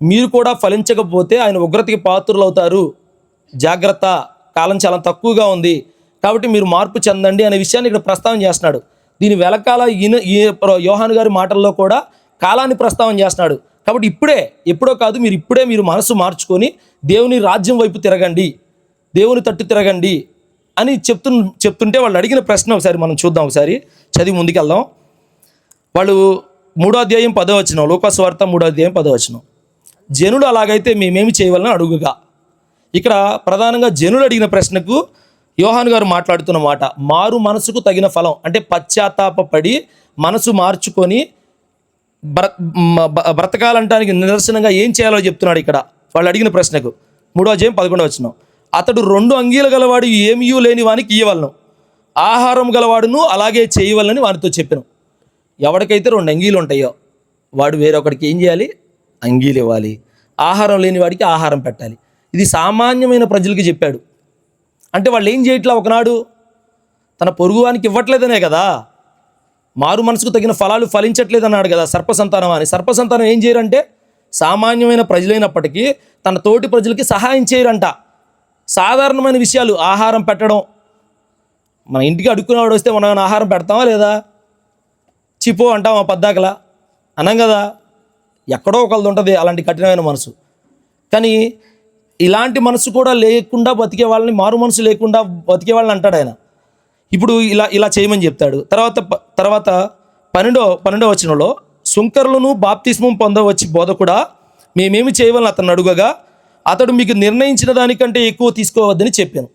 మీరు కూడా ఫలించకపోతే ఆయన ఉగ్రతకి పాత్రులు అవుతారు, జాగ్రత్త, కాలం చాలా తక్కువగా ఉంది, కాబట్టి మీరు మార్పు చెందండి అనే విషయాన్ని ఇక్కడ ప్రస్తావన చేస్తున్నాడు. దీని వెనకాల యోహాను గారి మాటల్లో కూడా కాలాన్ని ప్రస్తావన చేస్తున్నాడు. కాబట్టి ఎప్పుడో కాదు, మీరు మనసు మార్చుకొని దేవుని రాజ్యం వైపు తిరగండి, దేవుని తట్టు తిరగండి అని చెప్తుంటే వాళ్ళు అడిగిన ప్రశ్న ఒకసారి మనం చూద్దాం, ఒకసారి చదివి ముందుకెళ్దాం. వాళ్ళు 3వ అధ్యాయం 10వ వచనం, లూకాసు వార్త 3వ అధ్యాయం 10వ వచనం, జనులు అలాగైతే మేమేమి చేయవాలని అడుగుగా. ఇక్కడ ప్రధానంగా జనులు అడిగిన ప్రశ్నకు యోహాను గారు మాట్లాడుతున్న మాట మారు మనసుకు తగిన ఫలం, అంటే పశ్చాత్తాపపడి మనసు మార్చుకొని బ్రతకాలంటానికి నిదర్శనంగా ఏం చేయాలో చెప్తున్నాడు ఇక్కడ వాళ్ళు అడిగిన ప్రశ్నకు. 3వ అధ్యాయం 11వ వచనం, అతడు 2 అంగీలు గలవాడు ఏమీ లేని వానికి ఇయ్యవలను, ఆహారం గలవాడును అలాగే చేయవలని వానితో చెప్పాను. ఎవరికైతే 2 అంగీలు ఉంటాయో వాడు వేరొకడికి ఏం చేయాలి? అంగీలు ఇవ్వాలి. ఆహారం లేని వాడికి ఆహారం పెట్టాలి. ఇది సామాన్యమైన ప్రజలకి చెప్పాడు. అంటే వాళ్ళు ఏం చేయట్లా, ఒకనాడు తన పొరుగువానికి ఇవ్వట్లేదనే కదా, మారు మనసుకు తగిన ఫలాలు ఫలించట్లేదు అన్నాడు కదా సర్పసంతానం అని. సర్పసంతానం ఏం చేయరంటే సామాన్యమైన ప్రజలైనప్పటికీ తన తోటి ప్రజలకి సహాయం చేయరంట. సాధారణమైన విషయాలు, ఆహారం పెట్టడం. మన ఇంటికి అడుక్కునేవాడు వస్తే మనం ఆహారం పెడతామా లేదా? చిపో అంటామా పద్దాకలా? అనం కదా. ఎక్కడో ఒకళ్ళది ఉంటుంది అలాంటి కఠినమైన మనసు. కానీ ఇలాంటి మనసు కూడా లేకుండా బతికే వాళ్ళని, మారు మనసు లేకుండా బతికే వాళ్ళని అంటాడు ఆయన. ఇప్పుడు ఇలా చేయమని చెప్తాడు. తర్వాత 12వ వచనంలో, సుంకరులను బాప్తిస్మం పొందవచ్చి బోధకుడా మేమేమి చేయవాలని అతను అడుగగా, అతడు మీకు నిర్ణయించిన దానికంటే ఎక్కువ తీసుకోవద్దని చెప్పాను.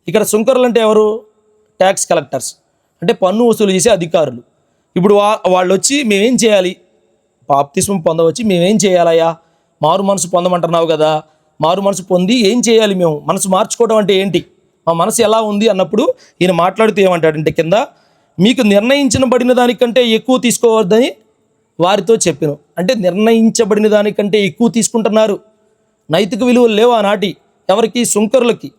ఇక్కడ సుంకరులు అంటే ఎవరు? ట్యాక్స్ కలెక్టర్స్, అంటే పన్ను వసూలు చేసే అధికారులు. ఇప్పుడు వాళ్ళు వచ్చి మేమేం చేయాలి, బాప్తిస్మం పొందవచ్చి మేమేం చేయాలయ్యా, మారు మనసు పొందమంటున్నావు కదా, మారు మనసు పొంది ఏం చేయాలి, మేము మనసు మార్చుకోవడం అంటే ఏంటి, మా మనసు ఎలా ఉంది అన్నప్పుడు ఈయన మాట్లాడుతూ ఏమంటాడంటే కింద, మీకు నిర్ణయించబడిన దానికంటే ఎక్కువ తీసుకోవద్దని వారితో చెప్పాను. అంటే నిర్ణయించబడిన దానికంటే ఎక్కువ తీసుకుంటున్నారు. నైతిక విలువలు లేవు ఆనాటి ఎవరికి? సుంకరులకి.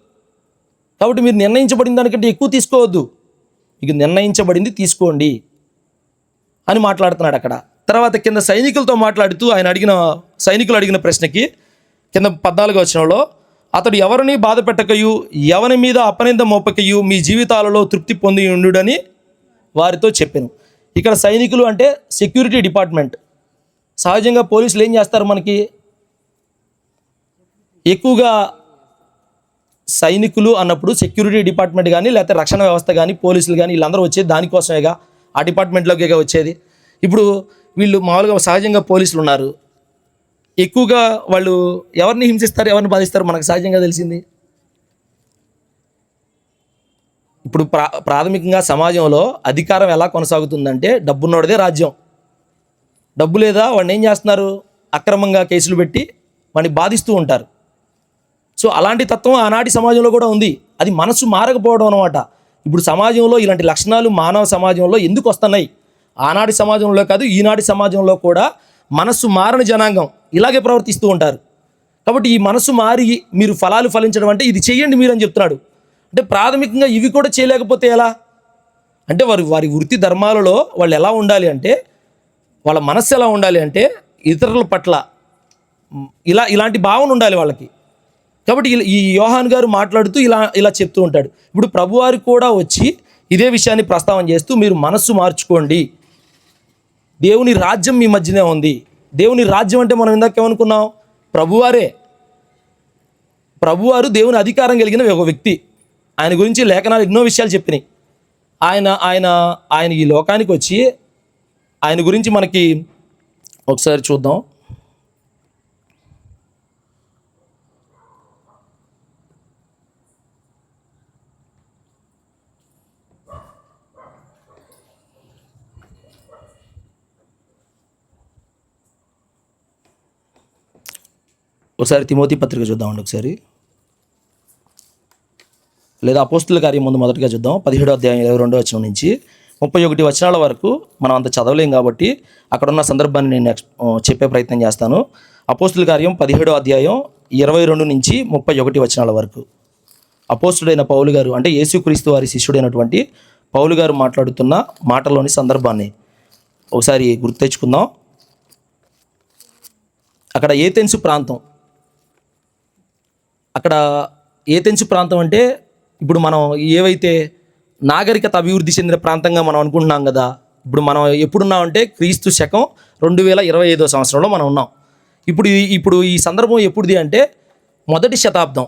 కాబట్టి మీరు నిర్ణయించబడిన దానికంటే ఎక్కువ తీసుకోవద్దు, మీకు నిర్ణయించబడింది తీసుకోండి అని మాట్లాడుతున్నాడు అక్కడ. తర్వాత కింద సైనికులతో మాట్లాడుతూ సైనికులు అడిగిన ప్రశ్నకి కింద 14వ వచనంలో, అతడు ఎవరిని బాధ పెట్టకయు ఎవరి మీద అపనింద మోపకయు మీ జీవితాలలో తృప్తి పొంది ఉండుడని వారితో చెప్పాను. ఇక్కడ సైనికులు అంటే సెక్యూరిటీ డిపార్ట్మెంట్. సహజంగా పోలీసులు ఏం చేస్తారు, మనకి ఎక్కువగా సైనికులు అన్నప్పుడు సెక్యూరిటీ డిపార్ట్మెంట్ కానీ లేకపోతే రక్షణ వ్యవస్థ కానీ పోలీసులు కానీ వీళ్ళందరూ వచ్చేది దానికోసమేగా, ఆ డిపార్ట్మెంట్లోకి వచ్చేది. ఇప్పుడు వీళ్ళు మామూలుగా సహజంగా పోలీసులు ఉన్నారు, ఎక్కువగా వాళ్ళు ఎవరిని హింసిస్తారు, ఎవరిని బాధిస్తారు మనకు సహజంగా తెలిసింది. ఇప్పుడు ప్రాథమికంగా సమాజంలో అధికారం ఎలా కొనసాగుతుందంటే డబ్బున్నోడిదే రాజ్యం. డబ్బు లేదా వాడిని ఏం చేస్తున్నారు, అక్రమంగా కేసులు పెట్టి వాడిని బాధిస్తూ ఉంటారు. సో అలాంటి తత్వం ఆనాటి సమాజంలో కూడా ఉంది. అది మనసు మారకపోవడం అనమాట. ఇప్పుడు సమాజంలో ఇలాంటి లక్షణాలు మానవ సమాజంలో ఎందుకు వస్తున్నాయి? ఆనాటి సమాజంలో కాదు, ఈనాటి సమాజంలో కూడా మనస్సు మారని జనాంగం ఇలాగే ప్రవర్తిస్తూ ఉంటారు. కాబట్టి ఈ మనసు మారి మీరు ఫలాలు ఫలించడం అంటే ఇది చెయ్యండి మీరు అని చెప్తున్నాడు. అంటే ప్రాథమికంగా ఇవి కూడా చేయలేకపోతే ఎలా? అంటే వారి వృత్తి ధర్మాలలో వాళ్ళు ఎలా ఉండాలి అంటే, వాళ్ళ మనస్సు ఎలా ఉండాలి అంటే ఇతరుల పట్ల ఇలాంటి భావన ఉండాలి వాళ్ళకి. కాబట్టి ఈ యోహాన్ గారు మాట్లాడుతూ ఇలా చెప్తూ ఉంటాడు. ఇప్పుడు ప్రభువారు కూడా వచ్చి ఇదే విషయాన్ని ప్రస్తావన చేస్తూ, మీరు మనస్సు మార్చుకోండి, దేవుని రాజ్యం మీ మధ్యనే ఉంది. దేవుని రాజ్యం అంటే మనం ఇందాక ఏమనుకున్నాం, ప్రభువారు దేవుని అధికారం కలిగిన ఒక వ్యక్తి. ఆయన గురించి లేఖనాలు ఎన్నో విషయాలు చెప్పినాయి. ఆయన ఈ లోకానికి వచ్చి ఆయన గురించి మనకి ఒకసారి చూద్దాం. ఒకసారి తిమోతి పత్రిక చూద్దామండి ఒకసారి. లేదా అపోస్తుల కార్యం ముందు మొదటిగా చూద్దాం. 17వ అధ్యాయం 22వ వచనం నుంచి 31 వచనాల వరకు మనం అంత చదవలేం కాబట్టి అక్కడ ఉన్న సందర్భాన్ని నేను చెప్పే ప్రయత్నం చేస్తాను. అపోస్తుల కార్యం 17వ అధ్యాయం 22 నుంచి 31 వచనాల వరకు అపోస్తుడైన పౌలు గారు, అంటే యేసుక్రీస్తు వారి శిష్యుడైనటువంటి పౌలు గారు మాట్లాడుతున్న మాటలోని సందర్భాన్ని ఒకసారి గుర్తు తెచ్చుకుందాం. అక్కడ ఏథెన్సు ప్రాంతం, అంటే ఇప్పుడు మనం ఏవైతే నాగరికత అభివృద్ధి చెందిన ప్రాంతంగా మనం అనుకుంటున్నాం కదా, ఇప్పుడు మనం ఎప్పుడున్నామంటే క్రీస్తు శకం 2025 సంవత్సరంలో మనం ఉన్నాం. ఇప్పుడు ఈ సందర్భం ఎప్పుడుది అంటే మొదటి శతాబ్దం,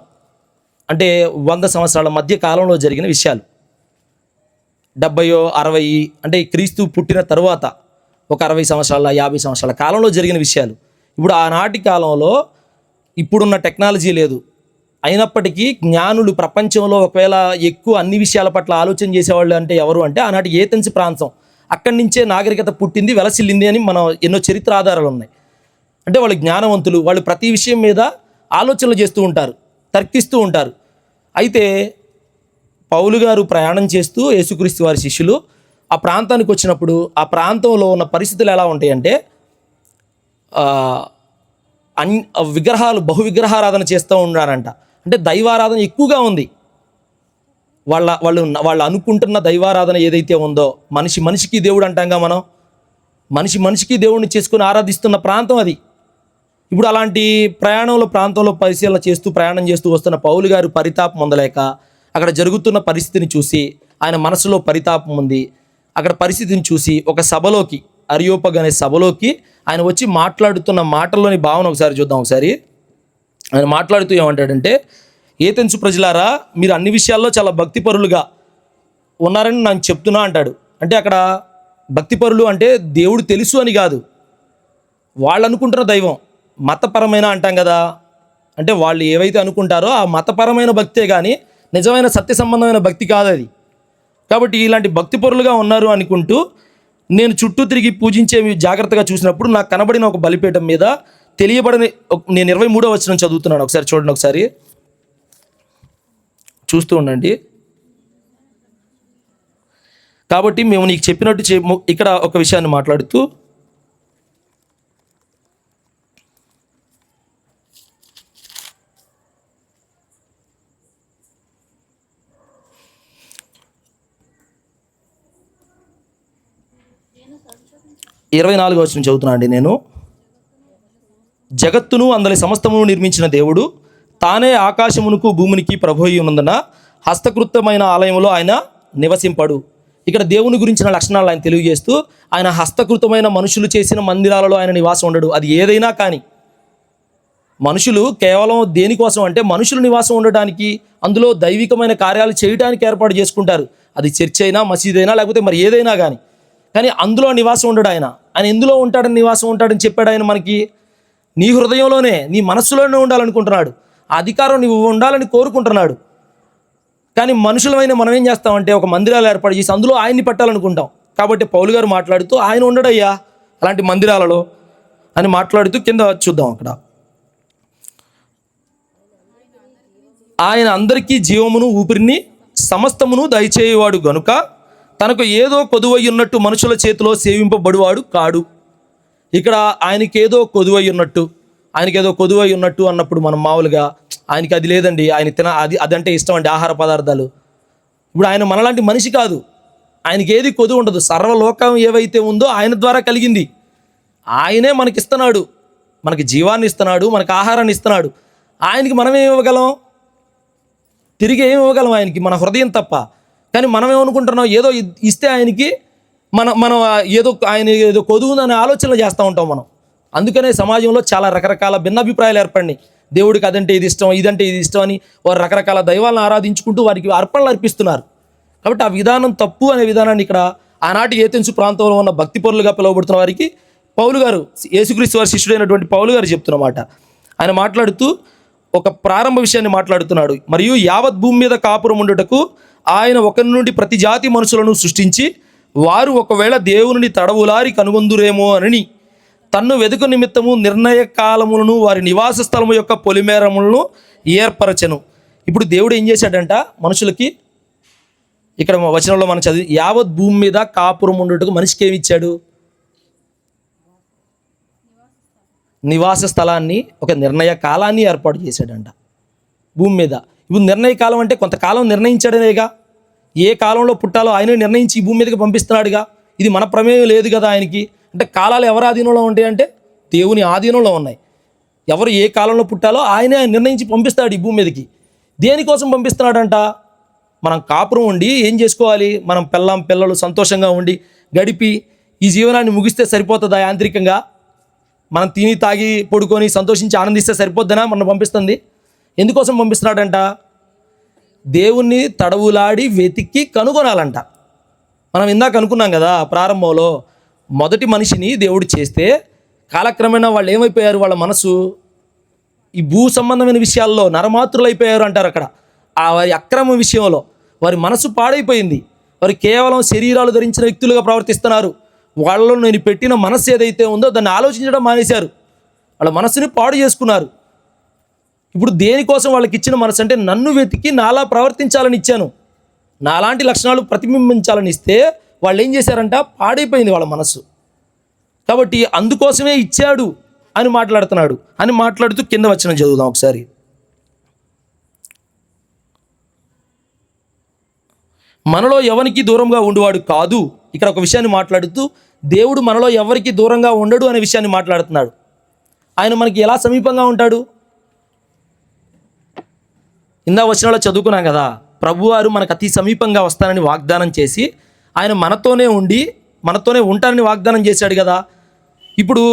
అంటే 100 సంవత్సరాల మధ్య కాలంలో జరిగిన విషయాలు. 70 60 అంటే క్రీస్తు పుట్టిన తరువాత ఒక 60 సంవత్సరాల 50 సంవత్సరాల కాలంలో జరిగిన విషయాలు. ఇప్పుడు ఆనాటి కాలంలో ఇప్పుడున్న టెక్నాలజీ లేదు, అయినప్పటికీ జ్ఞానులు ప్రపంచంలో ఒకవేళ ఎక్కువ అన్ని విషయాల పట్ల ఆలోచన చేసేవాళ్ళు అంటే ఎవరు అంటే ఆనాటి ఏథెన్స్ ప్రాంతం. అక్కడి నుంచే నాగరికత పుట్టింది, వెలసిల్లింది అని మనం ఎన్నో చరిత్ర ఆధారాలు ఉన్నాయి. అంటే వాళ్ళు జ్ఞానవంతులు, వాళ్ళు ప్రతి విషయం మీద ఆలోచనలు చేస్తూ ఉంటారు, తర్కిస్తూ ఉంటారు. అయితే పౌలు గారు ప్రయాణం చేస్తూ యేసుక్రీస్తు వారి శిష్యులు ఆ ప్రాంతానికి వచ్చినప్పుడు ఆ ప్రాంతంలో ఉన్న పరిస్థితులు ఎలా ఉంటాయంటే విగ్రహాలు, బహు విగ్రహారాధన చేస్తూ ఉన్నారంట. అంటే దైవారాధన ఎక్కువగా ఉంది. వాళ్ళు అనుకుంటున్న దైవారాధన ఏదైతే ఉందో, మనిషికి దేవుడు అంటాంగా మనం, మనిషికి దేవుడిని చేసుకుని ఆరాధిస్తున్న ప్రాంతం అది. ఇప్పుడు అలాంటి ప్రాంతంలో పరిశీలన చేస్తూ ప్రయాణం చేస్తూ వస్తున్న పౌలు గారు పరితాపం పొందలేక అక్కడ జరుగుతున్న పరిస్థితిని చూసి ఆయన మనసులో పరితాపం ఉంది. అక్కడ పరిస్థితిని చూసి ఒక సభలోకి, అరియోపగ్ అనే సభలోకి ఆయన వచ్చి మాట్లాడుతున్న మాటల్లోని భావన ఒకసారి చూద్దాం. ఒకసారి ఆయన మాట్లాడుతూ ఏమంటాడంటే, ఏథెన్సు ప్రజలారా, మీరు అన్ని విషయాల్లో చాలా భక్తిపరులుగా ఉన్నారని నేను చెప్తున్నా అంటాడు. అంటే అక్కడ భక్తిపరులు అంటే దేవుడు తెలుసు అని కాదు, వాళ్ళు అనుకుంటున్న దైవం మతపరమైన అంటాం కదా, అంటే వాళ్ళు ఏవైతే అనుకుంటారో ఆ మతపరమైన భక్తే కానీ నిజమైన సత్య సంబంధమైన భక్తి కాదు అది. కాబట్టి ఇలాంటి భక్తిపరులుగా ఉన్నారు అనుకుంటూ నేను చుట్టూ తిరిగి పూజించేవి జాగ్రత్తగా చూసినప్పుడు నాకు కనబడిన ఒక బలిపీఠం మీద తెలియబడని, నేను 23వ వచనం చదువుతున్నాను, ఒకసారి చూడండి, ఒకసారి చూస్తూ ఉండండి. కాబట్టి మేము నీకు చెప్పినట్టు ఇక్కడ ఒక విషయాన్ని మాట్లాడుతూ ఇరవై 24వ వచనం చదువుతున్నా అండి నేను. జగత్తును అందరి సమస్తమును నిర్మించిన దేవుడు తానే ఆకాశమునకు భూమినికి ప్రభువు ఉన్నందున హస్తకృతమైన ఆలయంలో ఆయన నివసింపడు. ఇక్కడ దేవుని గురించిన లక్షణాలు ఆయన తెలియజేస్తూ, ఆయన హస్తకృతమైన మనుషులు చేసిన మందిరాలలో ఆయన నివాసం ఉండడు. అది ఏదైనా కానీ మనుషులు కేవలం దేనికోసం అంటే మనుషులు నివాసం ఉండడానికి, అందులో దైవికమైన కార్యాలు చేయడానికి ఏర్పాటు చేసుకుంటారు. అది చర్చ్ అయినా, మసీద్ అయినా, లేకపోతే మరి ఏదైనా కానీ అందులో నివాసం ఉండడు. ఆయన ఎందులో ఉంటాడని నివాసం ఉంటాడని చెప్పాడు ఆయన మనకి. నీ హృదయంలోనే, నీ మనస్సులోనే ఉండాలనుకుంటున్నాడు. ఆ అధికారం నువ్వు ఉండాలని కోరుకుంటున్నాడు. కానీ మనుషులమైన మనం ఏం చేస్తామంటే ఒక మందిరాలు ఏర్పాటు చేసి అందులో ఆయన్ని పెట్టాలనుకుంటాం. కాబట్టి పౌలు గారు మాట్లాడుతూ ఆయన ఉండడయ్యా అలాంటి మందిరాలలో అని మాట్లాడుతూ కింద చూద్దాం. అక్కడ ఆయన అందరికీ జీవమును ఊపిరిని సమస్తమును దయచేయవాడు గనుక తనకు ఏదో కొదువై ఉన్నట్టు మనుషుల చేతిలో సేవింపబడువాడు కాడు. ఇక్కడ ఆయనకేదో కొదువై ఉన్నట్టు అన్నప్పుడు మనం మామూలుగా ఆయనకి అది లేదండి, ఆయన అదంటే ఇష్టం అండి, ఆహార పదార్థాలు. ఇప్పుడు ఆయన మనలాంటి మనిషి కాదు, ఆయనకి ఏది కొదువు ఉండదు. సర్వలోకం ఏవైతే ఉందో ఆయన ద్వారా కలిగింది. ఆయనే మనకిస్తున్నాడు, మనకి జీవాన్ని ఇస్తున్నాడు, మనకి ఆహారాన్ని ఇస్తున్నాడు. ఆయనకి మనం ఏమి ఇవ్వగలం? తిరిగి ఏమి ఇవ్వగలం ఆయనకి? మన హృదయం తప్ప. కానీ మనం ఏమనుకుంటున్నాం, ఏదో ఇస్తే ఆయనకి మనం ఆయన ఏదో కొదువుందనే ఆలోచనలు చేస్తూ ఉంటాం మనం. అందుకనే సమాజంలో చాలా రకరకాల భిన్నాభిప్రాయాలు ఏర్పడినాయి. దేవుడికి అదంటే ఇది ఇష్టం, ఇదంటే ఇది ఇష్టం అని వారు రకరకాల దైవాలను ఆరాధించుకుంటూ వారికి అర్పణలు అర్పిస్తున్నారు. కాబట్టి ఆ విధానం తప్పు అనే విధానాన్ని ఇక్కడ ఆనాటి ఏథెన్సు ప్రాంతంలో ఉన్న భక్తిపరులుగా పిలువబడుతున్న వారికి పౌలు గారు, యేసుక్రీస్తు వారి శిష్యుడైనటువంటి పౌలు గారు చెప్తున్నమాట. ఆయన మాట్లాడుతూ ఒక ప్రారంభ విషయాన్ని మాట్లాడుతున్నాడు. మరియు యావత్ భూమి మీద కాపురం ఉండుటకు ఆయన ఒకరి నుండి ప్రతి జాతి మనుషులను సృష్టించి వారు ఒకవేళ దేవుని తడవులారి కనుగొందురేమో అని తన్ను వెదుకు నిమిత్తము నిర్ణయ కాలములను వారి నివాస స్థలము యొక్క పొలిమేరములను ఏర్పరచెను. ఇప్పుడు దేవుడు ఏం చేశాడంట మనుషులకి, ఇక్కడ వచనంలో మనం చదివి, యావత్ భూమి మీద కాపురం ఉండుటకు మనిషికి ఏమి ఇచ్చాడు? నివాస స్థలాన్ని, ఒక నిర్ణయ కాలాన్ని ఏర్పాటు చేశాడంట భూమి మీద. ఇప్పుడు నిర్ణయ కాలం అంటే కొంతకాలం నిర్ణయించాడనేగా, ఏ కాలంలో పుట్టాలో ఆయనే నిర్ణయించి ఈ భూమి మీదకి పంపిస్తున్నాడుగా. ఇది మన ప్రమేయం లేదు కదా ఆయనకి. అంటే కాలాలు ఎవరి ఆధీనంలో ఉంటాయి అంటే దేవుని ఆధీనంలో ఉన్నాయి. ఎవరు ఏ కాలంలో పుట్టాలో ఆయనే నిర్ణయించి పంపిస్తాడు ఈ భూమి మీదకి. దేనికోసం పంపిస్తున్నాడంట? మనం కాపురం ఉండి ఏం చేసుకోవాలి? మనం పిల్లలు సంతోషంగా ఉండి గడిపి ఈ జీవనాన్ని ముగిస్తే సరిపోతుందా? యాంత్రికంగా మనం తిని తాగి పడుకొని సంతోషించి ఆనందిస్తే సరిపోద్దనా మనం పంపిస్తుంది? ఎందుకోసం పంపిస్తున్నాడంట? దేవుణ్ణి తడవులాడి వెతికి కనుగొనాలంట. మనం ఇందాక అనుకున్నాం కదా ప్రారంభంలో, మొదటి మనిషిని దేవుడు చేస్తే కాలక్రమేణా వాళ్ళు ఏమైపోయారు? వాళ్ళ మనసు ఈ భూ సంబంధమైన విషయాల్లో నరమాతృలు అయిపోయారు అంటారు అక్కడ. ఆ వారి అక్రమ విషయంలో వారి మనసు పాడైపోయింది. వారు కేవలం శరీరాలు ధరించిన వ్యక్తులుగా ప్రవర్తిస్తున్నారు. వాళ్ళలో నేను పెట్టిన మనస్సు ఏదైతే ఉందో దాన్ని ఆలోచించడం మానేశారు. వాళ్ళ మనసుని పాడు చేసుకున్నారు. ఇప్పుడు దేనికోసం వాళ్ళకి ఇచ్చిన మనసు అంటే, నన్ను వెతికి నాలా ప్రవర్తించాలని ఇచ్చాను, నాలాంటి లక్షణాలు ప్రతిబింబించాలని ఇస్తే వాళ్ళు ఏం చేశారంట? పాడైపోయింది వాళ్ళ మనస్సు. కాబట్టి అందుకోసమే ఇచ్చాడు అని మాట్లాడుతున్నాడు. అని మాట్లాడుతూ కింద వచనం చదువుదాం ఒకసారి. మనలో ఎవరికి దూరంగా ఉండేవాడు కాదు. ఇక్కడ ఒక విషయాన్ని మాట్లాడుతూ దేవుడు మనలో ఎవరికి దూరంగా ఉండడు అనే విషయాన్ని మాట్లాడుతున్నాడు. ఆయన మనకి ఎలా సమీపంగా ఉంటాడు? ఇందా వచనంలో చదువుకున్నాం కదా, ప్రభువారు మనకు అతి సమీపంగా వస్తానని వాగ్దానం చేసి ఆయన మనతోనే ఉండి మనతోనే ఉంటానని వాగ్దానం చేశాడు కదా. ఇప్పుడు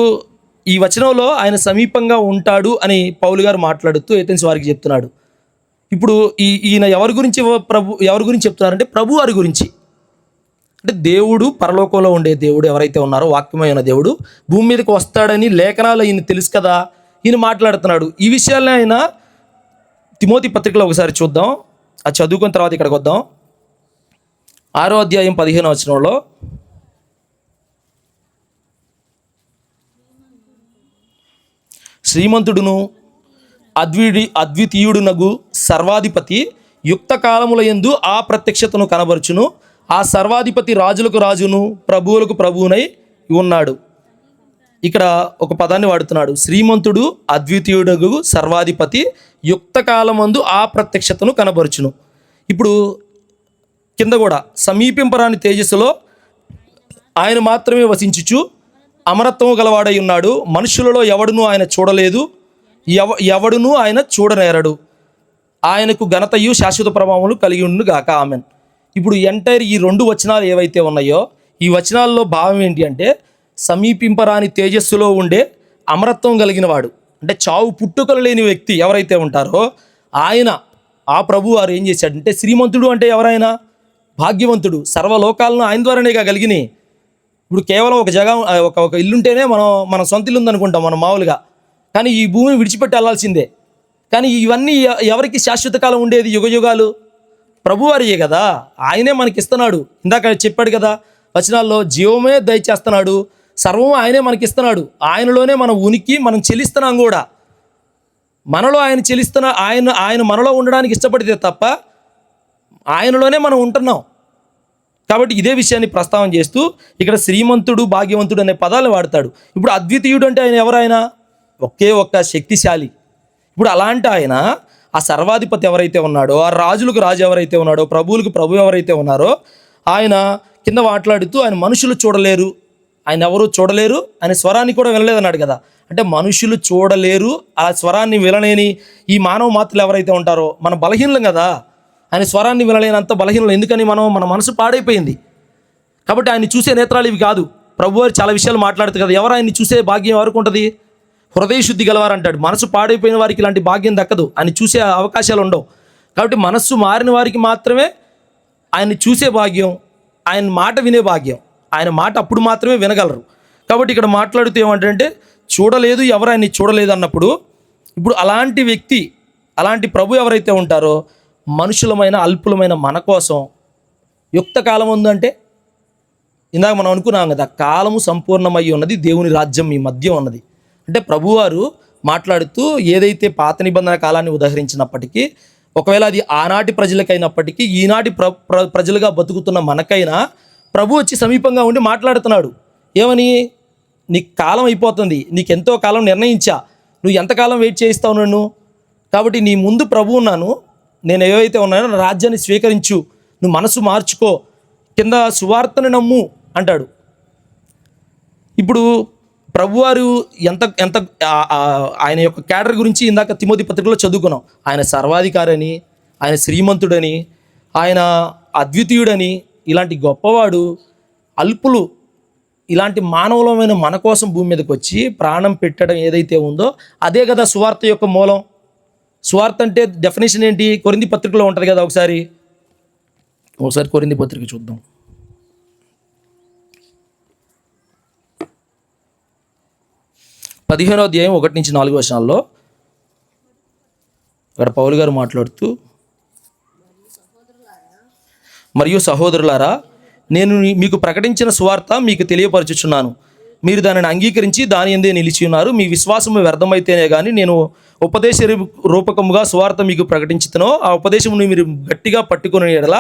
ఈ వచనంలో ఆయన సమీపంగా ఉంటాడు అని పౌలు గారు మాట్లాడుతూ ఏథెన్స్ వారికి చెప్తున్నాడు. ఇప్పుడు ఈయన ఎవరి గురించి చెప్తున్నారంటే ప్రభు వారి గురించి. అంటే దేవుడు పరలోకంలో ఉండే దేవుడు ఎవరైతే ఉన్నారో, వాక్యమైన దేవుడు భూమి మీదకి వస్తాడని లేఖనాలు ఈయన తెలుసు కదా, ఈయన మాట్లాడుతున్నాడు. ఈ విషయాన్ని ఆయన తిమోతి పత్రికలో ఒకసారి చూద్దాం. అది చదువుకున్న తర్వాత ఇక్కడికి వద్దాం. 6వ అధ్యాయం 15వ వచనంలో, శ్రీమంతుడును అద్వితీయుడునగు సర్వాధిపతి యుక్త కాలముల యందు ఆ ప్రత్యక్షతను కనబరుచును. ఆ సర్వాధిపతి రాజులకు రాజును ప్రభువులకు ప్రభువునై ఉన్నాడు. ఇక్కడ ఒక పదాన్ని వాడుతున్నాడు, శ్రీమంతుడు అద్వితీయుడు సర్వాధిపతి యుక్త కాలమందు ఆ ప్రత్యక్షతను కనబరుచును. ఇప్పుడు కింద కూడా సమీపింపరాని తేజస్సులో ఆయన మాత్రమే వసించుచు అమరత్వము గలవాడై ఉన్నాడు. మనుషులలో ఎవడునూ ఆయన చూడలేదు, ఎవడునూ ఆయన చూడనేరడు. ఆయనకు ఘనతయు శాశ్వత ప్రభావములు కలిగి ఉండును గాక, ఆమెన్. ఇప్పుడు ఎంటైర్ ఈ 2 వచనాలు ఏవైతే ఉన్నాయో, ఈ వచనాల్లో భావం ఏంటి అంటే, సమీపింపరాని తేజస్సులో ఉండే అమరత్వం కలిగిన వాడు, అంటే చావు పుట్టుకలు లేని వ్యక్తి ఎవరైతే ఉంటారో ఆయన, ఆ ప్రభు వారు ఏం చేశాడంటే, శ్రీమంతుడు అంటే ఎవరైనా భాగ్యవంతుడు. సర్వలోకాలను ఆయన ద్వారానేగా కలిగినాయి. ఇప్పుడు కేవలం ఒక ఇల్లుంటేనే మన సొంత ఇల్లు ఉందనుకుంటాం మనం మామూలుగా, కానీ ఈ భూమిని విడిచిపెట్టి వెళ్ళాల్సిందే. కానీ ఇవన్నీ ఎవరికి శాశ్వత కాలం ఉండేది? యుగయుగాలు ప్రభువారియే కదా, ఆయనే మనకి ఇస్తున్నాడు. ఇందాక చెప్పాడు కదా వచనాల్లో, జీవమే దయచేస్తున్నాడు, సర్వం ఆయనే మనకి ఇస్తున్నాడు. ఆయనలోనే మన ఉనికి మనం చెల్లిస్తున్నాం కూడా. మనలో ఆయన మనలో ఉండడానికి ఇష్టపడితే తప్ప ఆయనలోనే మనం ఉంటున్నాం. కాబట్టి ఇదే విషయాన్ని ప్రస్తావన చేస్తూ ఇక్కడ శ్రీమంతుడు భాగ్యవంతుడు అనే పదాలను వాడతాడు. ఇప్పుడు అద్వితీయుడు అంటే ఆయన ఎవరైనా ఒకే ఒక్క శక్తిశాలి. ఇప్పుడు అలాంటి ఆయన, ఆ సర్వాధిపతి ఎవరైతే ఉన్నాడో, ఆ రాజులకు రాజు ఎవరైతే ఉన్నాడో, ప్రభువులకు ప్రభు ఎవరైతే ఉన్నారో, ఆయన కింద మాట్లాడుతూ ఆయన మనుషులు చూడలేరు, ఆయన ఎవరు చూడలేరు, ఆయన స్వరాన్ని కూడా వినలేదన్నాడు కదా. అంటే మనుషులు చూడలేరు, ఆ స్వరాన్ని వినలేని ఈ మానవ మాత్రలు ఎవరైతే ఉంటారో, మన బలహీనలం కదా, ఆయన స్వరాన్ని వినలేనంత బలహీనలు. ఎందుకని? మన మనసు పాడైపోయింది. కాబట్టి ఆయన్ని చూసే నేత్రాలు ఇవి కాదు. ప్రభువారు చాలా విషయాలు మాట్లాడుతుంది కదా, ఎవరు ఆయన్ని చూసే భాగ్యం ఎవరికి ఉంటుంది? హృదయ శుద్ధి గలవారు అంటాడు. మనసు పాడైపోయిన వారికి ఇలాంటి భాగ్యం దక్కదు, ఆయన చూసే అవకాశాలు ఉండవు. కాబట్టి మనస్సు మారిన వారికి మాత్రమే ఆయన్ని చూసే భాగ్యం, ఆయన మాట వినే భాగ్యం. ఆయన మాట అప్పుడు మాత్రమే వినగలరు. కాబట్టి ఇక్కడ మాట్లాడుతూ ఏమంటే, చూడలేదు, ఎవరు ఆయన్ని చూడలేదు అన్నప్పుడు, ఇప్పుడు అలాంటి వ్యక్తి, అలాంటి ప్రభు ఎవరైతే ఉంటారో, మనుషులమైన అల్పులమైన మన కోసం యుక్త కాలం ఉందంటే, ఇందాక మనం అనుకున్నాం కదా, కాలము సంపూర్ణమై ఉన్నది, దేవుని రాజ్యం మీ మధ్య ఉన్నది. అంటే ప్రభువారు మాట్లాడుతూ ఏదైతే పాత నిబంధన కాలాన్ని ఉదహరించినప్పటికీ ఒకవేళ అది ఆనాటి ప్రజలకైనప్పటికీ ఈనాటి ప్రజలుగా బతుకుతున్న మనకైనా ప్రభు వచ్చి సమీపంగా ఉండి మాట్లాడుతున్నాడు. ఏమని? నీకు కాలం అయిపోతుంది, నీకెంతో కాలం నిర్ణయించా, నువ్వు ఎంతకాలం వెయిట్ చేయిస్తావు నన్ను? కాబట్టి నీ ముందు ప్రభు ఉన్నాను, నేను ఏవైతే ఉన్నానో నా రాజ్యాన్ని స్వీకరించు, నువ్వు మనసు మార్చుకో, కింద సువార్తను నమ్ము అంటాడు. ఇప్పుడు ప్రభువారు ఎంత ఎంత ఆయన యొక్క క్యాడర్ గురించి ఇందాక తిమోతి పత్రికలో చదువుకున్నాం. ఆయన సర్వాధికారని, ఆయన శ్రీమంతుడని, ఆయన అద్వితీయుడని, ఇలాంటి గొప్పవాడు, అల్పులు, ఇలాంటి మానవులమైన మన కోసం భూమి మీదకి వచ్చి ప్రాణం పెట్టడం ఏదైతే ఉందో అదే కదా సువార్త యొక్క మూలం. సువార్త అంటే డెఫినేషన్ ఏంటి? కొరింథీ పత్రికలో ఉంటుంది కదా. ఒకసారి కొరింథీ పత్రిక చూద్దాం. పదిహేనో అధ్యాయం 1-4 ఇక్కడ పౌలు గారు మాట్లాడుతూ, మరియు సహోదరులారా, నేను మీకు ప్రకటించిన సువార్త మీకు తెలియపరచుచున్నాను, మీరు దానిని అంగీకరించి దాని యందే నిలిచి ఉన్నారు. మీ విశ్వాసము వ్యర్థమైతేనే కానీ నేను ఉపదేశ రూపకముగా సువార్త మీకు ప్రకటించుతానో ఆ ఉపదేశమును మీరు గట్టిగా పట్టుకునే ఎడల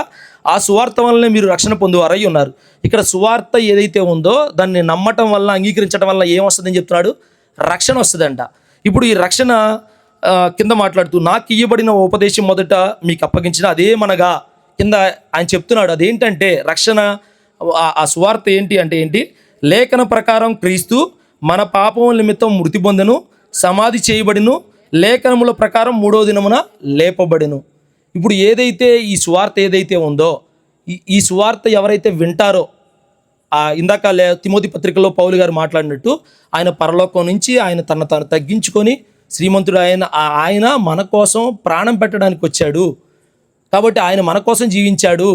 ఆ సువార్త వల్లనే మీరు రక్షణ పొందువారై ఉన్నారు. ఇక్కడ సువార్త ఏదైతే ఉందో దాన్ని నమ్మటం వల్ల, అంగీకరించడం వల్ల ఏమొస్తుందని చెప్తున్నాడు? రక్షణ వస్తుందంట. ఇప్పుడు ఈ రక్షణ కింద మాట్లాడుతూ, నాకు ఇయ్యబడిన ఉపదేశం మొదట మీకు అప్పగించిన అదేమనగా, కింద ఆయన చెప్తున్నాడు అదేంటంటే రక్షణ, ఆ సువార్త ఏంటి అంటే ఏంటి? లేఖన ప్రకారం క్రీస్తు మన పాపం నిమిత్తం మృతి పొందెను, సమాధి చేయబడిను, లేఖనముల ప్రకారం 3వ దినమున లేపబడెను. ఇప్పుడు ఏదైతే ఈ సువార్త ఏదైతే ఉందో, ఈ సువార్త ఎవరైతే వింటారో, ఇందాక తిమోతి పత్రికలో పౌలు గారు మాట్లాడినట్టు ఆయన పరలోకం నుంచి ఆయన తను తగ్గించుకొని శ్రీమంతుడు ఆయన మన కోసం ప్రాణం పెట్టడానికి వచ్చాడు. కాబట్టి ఆయన మన కోసం జీవించాడు,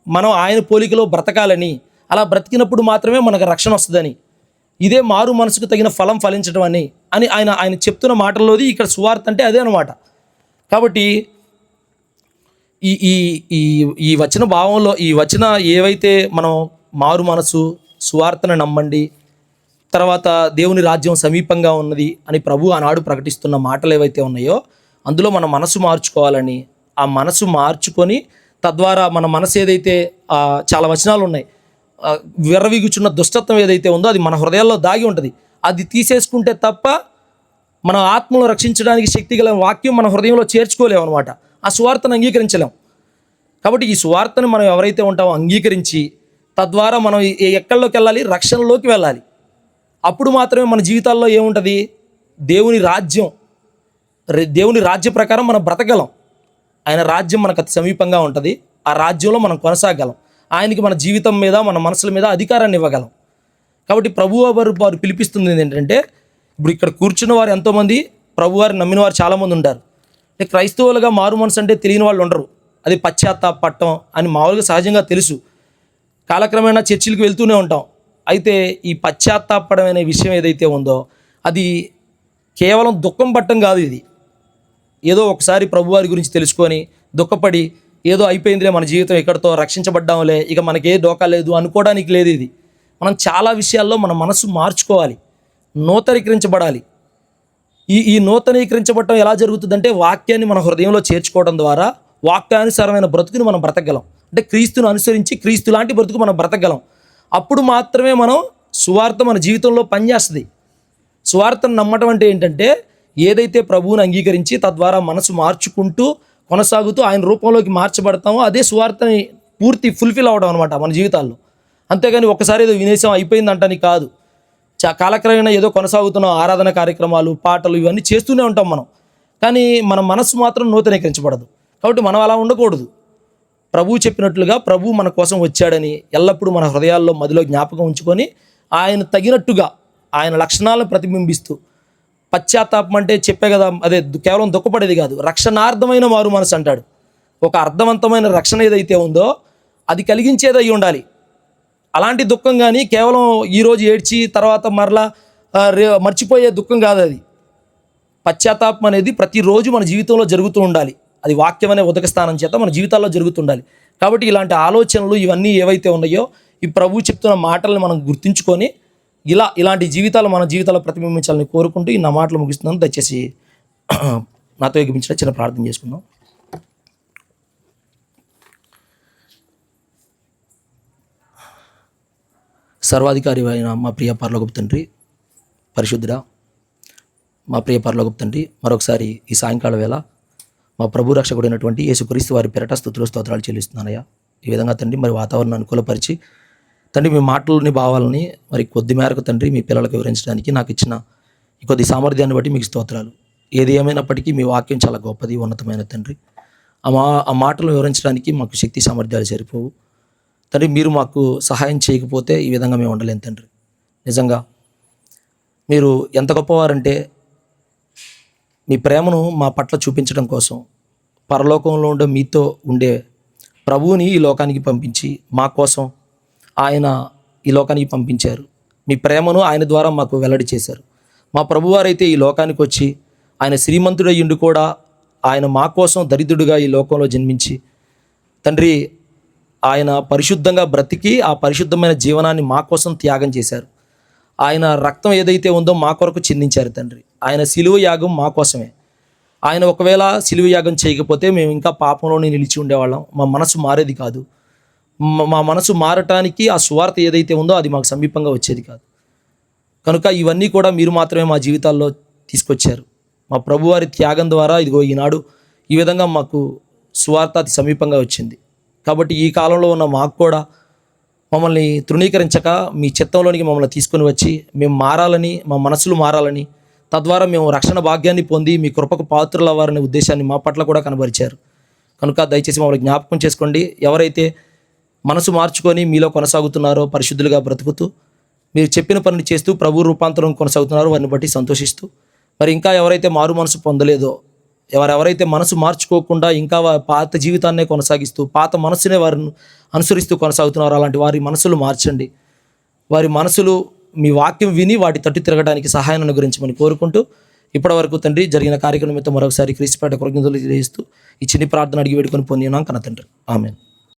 మనం ఆయన పోలికలో బ్రతకాలని, అలా బ్రతికినప్పుడు మాత్రమే మనకు రక్షణ వస్తుందని, ఇదే మారు మనసుకు తగిన ఫలం ఫలించడం అని ఆయన చెప్తున్న మాటల్లోది ఇక్కడ సువార్త అంటే అదే అనమాట. కాబట్టి ఈ ఈ ఈ వచన భావంలో, ఈ వచన ఏవైతే మనం మారు మనసు, సువార్తను నమ్మండి, తర్వాత దేవుని రాజ్యం సమీపంగా ఉన్నది అని ప్రభు ఆనాడు ప్రకటిస్తున్న మాటలు ఏవైతే ఉన్నాయో అందులో మన మనసు మార్చుకోవాలని, ఆ మనసు మార్చుకొని తద్వారా మన మనసు ఏదైతే చాలా వచనాలు ఉన్నాయి, విర్రవీగుచున్న దుష్టత్వం ఏదైతే ఉందో అది మన హృదయాల్లో దాగి ఉంటుంది. అది తీసేసుకుంటే తప్ప మన ఆత్మను రక్షించడానికి శక్తి గల వాక్యం మన హృదయంలో చేర్చుకోలేము అనమాట. ఆ సువార్తను అంగీకరించలేం. కాబట్టి ఈ సువార్తను మనం ఎవరైతే ఉంటామో అంగీకరించి తద్వారా మనం ఎక్కడిలోకి వెళ్ళాలి? రక్షణలోకి వెళ్ళాలి. అప్పుడు మాత్రమే మన జీవితాల్లో ఏముంటుంది? దేవుని రాజ్య ప్రకారం మనం బ్రతకగలం. ఆయన రాజ్యం మనకు అతి సమీపంగా ఉంటుంది. ఆ రాజ్యంలో మనం కొనసాగలం. ఆయనకి మన జీవితం మీద, మన మనసుల మీద అధికారాన్ని ఇవ్వగలం. కాబట్టి ప్రభువారు పిలిపిస్తుంది ఏంటంటే, ఇప్పుడు ఇక్కడ కూర్చున్న వారు ఎంతోమంది ప్రభువారిని నమ్మిన వారు చాలామంది ఉంటారు. అంటే క్రైస్తవులుగా మారు మనసు అంటే తెలియని వాళ్ళు ఉండరు. అది పశ్చాత్తాపడటం అని మామూలుగా సహజంగా తెలుసు. కాలక్రమేణా చర్చిలకు వెళ్తూనే ఉంటాం. అయితే ఈ పశ్చాత్తాపడం అనే విషయం ఏదైతే ఉందో అది కేవలం దుఃఖం పట్టడం కాదు. ఇది ఏదో ఒకసారి ప్రభువారి గురించి తెలుసుకొని దుఃఖపడి ఏదో అయిపోయిందిలే మన జీవితం, ఎక్కడితో రక్షించబడ్డాంలే, ఇక మనకే డోకా లేదు అనుకోవడానికి లేదు. ఇది మనం చాలా విషయాల్లో మన మనసు మార్చుకోవాలి, నూతనీకరించబడాలి. ఈ నూతనీకరించబడటం ఎలా జరుగుతుందంటే వాక్యాన్ని మన హృదయంలో చేర్చుకోవడం ద్వారా వాక్యానుసారమైన బ్రతుకుని మనం బ్రతకగలం. అంటే క్రీస్తును అనుసరించి క్రీస్తు లాంటి బ్రతుకు మనం బ్రతకగలం. అప్పుడు మాత్రమే మనం సువార్త మన జీవితంలో పనిచేస్తుంది. సువార్తను నమ్మటం అంటే ఏంటంటే ఏదైతే ప్రభువుని అంగీకరించి తద్వారా మనసు మార్చుకుంటూ కొనసాగుతూ ఆయన రూపంలోకి మార్చబడతామో అదే సువార్తని పూర్తి ఫుల్ఫిల్ అవ్వడం అనమాట మన జీవితాల్లో. అంతేగాని ఒకసారి ఏదో వినేసం అయిపోయిందంటని కాదు. కాలక్రమేణా ఏదో కొనసాగుతున్న ఆరాధన కార్యక్రమాలు, పాటలు ఇవన్నీ చేస్తూనే ఉంటాం మనం. కానీ మన మనసు మాత్రం నూతనీకరించబడదు. కాబట్టి మనం అలా ఉండకూడదు. ప్రభువు చెప్పినట్లుగా ప్రభువు మన కోసం వచ్చాడని ఎల్లప్పుడూ మన హృదయాల్లో మదిలో జ్ఞాపకం ఉంచుకొని ఆయన తగినట్టుగా ఆయన లక్షణాలను ప్రతిబింబిస్తూ, పశ్చాత్తాపం అంటే చెప్పే కదా, అదే కేవలం దుఃఖపడేది కాదు, రక్షణార్థమైన మారు మనసు అంటాడు. ఒక అర్థవంతమైన రక్షణ ఏదైతే ఉందో అది కలిగించేది అయి ఉండాలి. అలాంటి దుఃఖం కానీ కేవలం ఈరోజు ఏడ్చి తర్వాత మరలా మర్చిపోయే దుఃఖం కాదు. అది పశ్చాత్తాపం అనేది ప్రతిరోజు మన జీవితంలో జరుగుతూ ఉండాలి. అది వాక్యం అనే ఉదక స్థానం చేత మన జీవితాల్లో జరుగుతుండాలి. కాబట్టి ఇలాంటి ఆలోచనలు ఇవన్నీ ఏవైతే ఉన్నాయో ఈ ప్రభువు చెప్తున్న మాటలను మనం గుర్తుంచుకొని ఇలాంటి జీవితాలు మన జీవితాల్లో ప్రతిబింబించాలని కోరుకుంటూ ఈ నా మాటలు ముగిస్తున్నాను. దయచేసి నాతో ఏకమించిన చిన్న ప్రార్థన చేసుకుందాం. సర్వాధికారి అయిన మా ప్రియ పరలోకపు తండ్రి, పరిశుద్ధుడా, మా ప్రియ పరలోకపు తండ్రి, మరొకసారి ఈ సాయంకాల వేళ మా ప్రభు రక్షకుడైనటువంటి యేసుక్రీస్తు వారి పేరట స్తుతులు స్తోత్రాలు చెల్లిస్తున్నానయ్యా. ఈ విధంగా తండ్రి మరి వాతావరణాన్ని అనుకూలపరిచి తండ్రి మీ మాటలని భావాలని మరి కొద్ది మేరకు తండ్రి మీ పిల్లలకు వివరించడానికి నాకు ఇచ్చిన ఈ కొద్ది సామర్థ్యాన్ని బట్టి మీకు స్తోత్రాలు. ఏది ఏమైనప్పటికీ మీ వాక్యం చాలా గొప్పది, ఉన్నతమైన తండ్రి. ఆ మాటలు వివరించడానికి మాకు శక్తి సామర్థ్యాలు సరిపోవు తండ్రి. మీరు మాకు సహాయం చేయకపోతే ఈ విధంగా మేము ఉండలేం తండ్రి. నిజంగా మీరు ఎంత గొప్పవారంటే మీ ప్రేమను మా పట్ల చూపించడం కోసం పరలోకంలో ఉండే మీతో ఉండే ప్రభువుని ఈ లోకానికి పంపించి మా కోసం ఆయన ఈ లోకానికి పంపించారు. మీ ప్రేమను ఆయన ద్వారా మాకు వెల్లడి చేశారు. మా ప్రభువారైతే ఈ లోకానికి వచ్చి ఆయన శ్రీమంతుడయ్యుండి కూడా ఆయన మా కోసం దరిద్రుడిగా ఈ లోకంలో జన్మించి తండ్రి ఆయన పరిశుద్ధంగా బ్రతికి ఆ పరిశుద్ధమైన జీవనాన్ని మా కోసం త్యాగం చేశారు. ఆయన రక్తం ఏదైతే ఉందో మా కొరకు చిందించారు తండ్రి. ఆయన సిలువ యాగం మా కోసమే. ఆయన ఒకవేళ సిలువ యాగం చేయకపోతే మేము ఇంకా పాపంలోనే నిలిచి ఉండేవాళ్ళం. మా మనసు మారేది కాదు. మా మనసు మారటానికి ఆ సువార్త ఏదైతే ఉందో అది మాకు సమీపంగా వచ్చేది కాదు. కనుక ఇవన్నీ కూడా మీరు మాత్రమే మా జీవితాల్లో తీసుకొచ్చారు. మా ప్రభువారి త్యాగం ద్వారా ఇదిగో ఈనాడు ఈ విధంగా మాకు సువార్త అతి సమీపంగా వచ్చింది. కాబట్టి ఈ కాలంలో ఉన్న మాకు కూడా మమ్మల్ని తృణీకరించక మీ చిత్తంలోనికి మమ్మల్ని తీసుకొని వచ్చి మేము మారాలని, మా మనసులు మారాలని, తద్వారా మేము రక్షణ భాగ్యాన్ని పొంది మీ కృపకు పాత్రలు అవ్వాలనే ఉద్దేశాన్ని మా పట్ల కూడా కనబరిచారు. కనుక దయచేసి మమ్మల్ని జ్ఞాపకం చేసుకోండి. ఎవరైతే మనసు మార్చుకొని మీలో కొనసాగుతున్నారో, పరిశుద్ధులుగా బ్రతుకుతూ మీరు చెప్పిన పనిని చేస్తూ ప్రభు రూపాంతరం కొనసాగుతున్నారో వారిని బట్టి సంతోషిస్తూ, మరి ఇంకా ఎవరైతే మారు మనసు పొందలేదో, ఎవరైతే మనసు మార్చుకోకుండా ఇంకా పాత జీవితాన్నే కొనసాగిస్తూ పాత మనసునే వారిని అనుసరిస్తూ కొనసాగుతున్నారో అలాంటి వారి మనసులు మార్చండి. వారి మనసులు మీ వాక్యం విని వాటి తట్టు తిరగడానికి సహాయం అనుగ్రహించమని కోరుకుంటూ, ఇప్పటివరకు తండ్రి జరిగిన కార్యక్రమం మరొకసారి క్రీస్తుపేట కృతజ్ఞతలు తెలియజేస్తూ ఈ చిన్ని ప్రార్థన అడిగి వేడుకొని పొంది ఉన్నాం కన్న తండ్రి. ఆమేన్.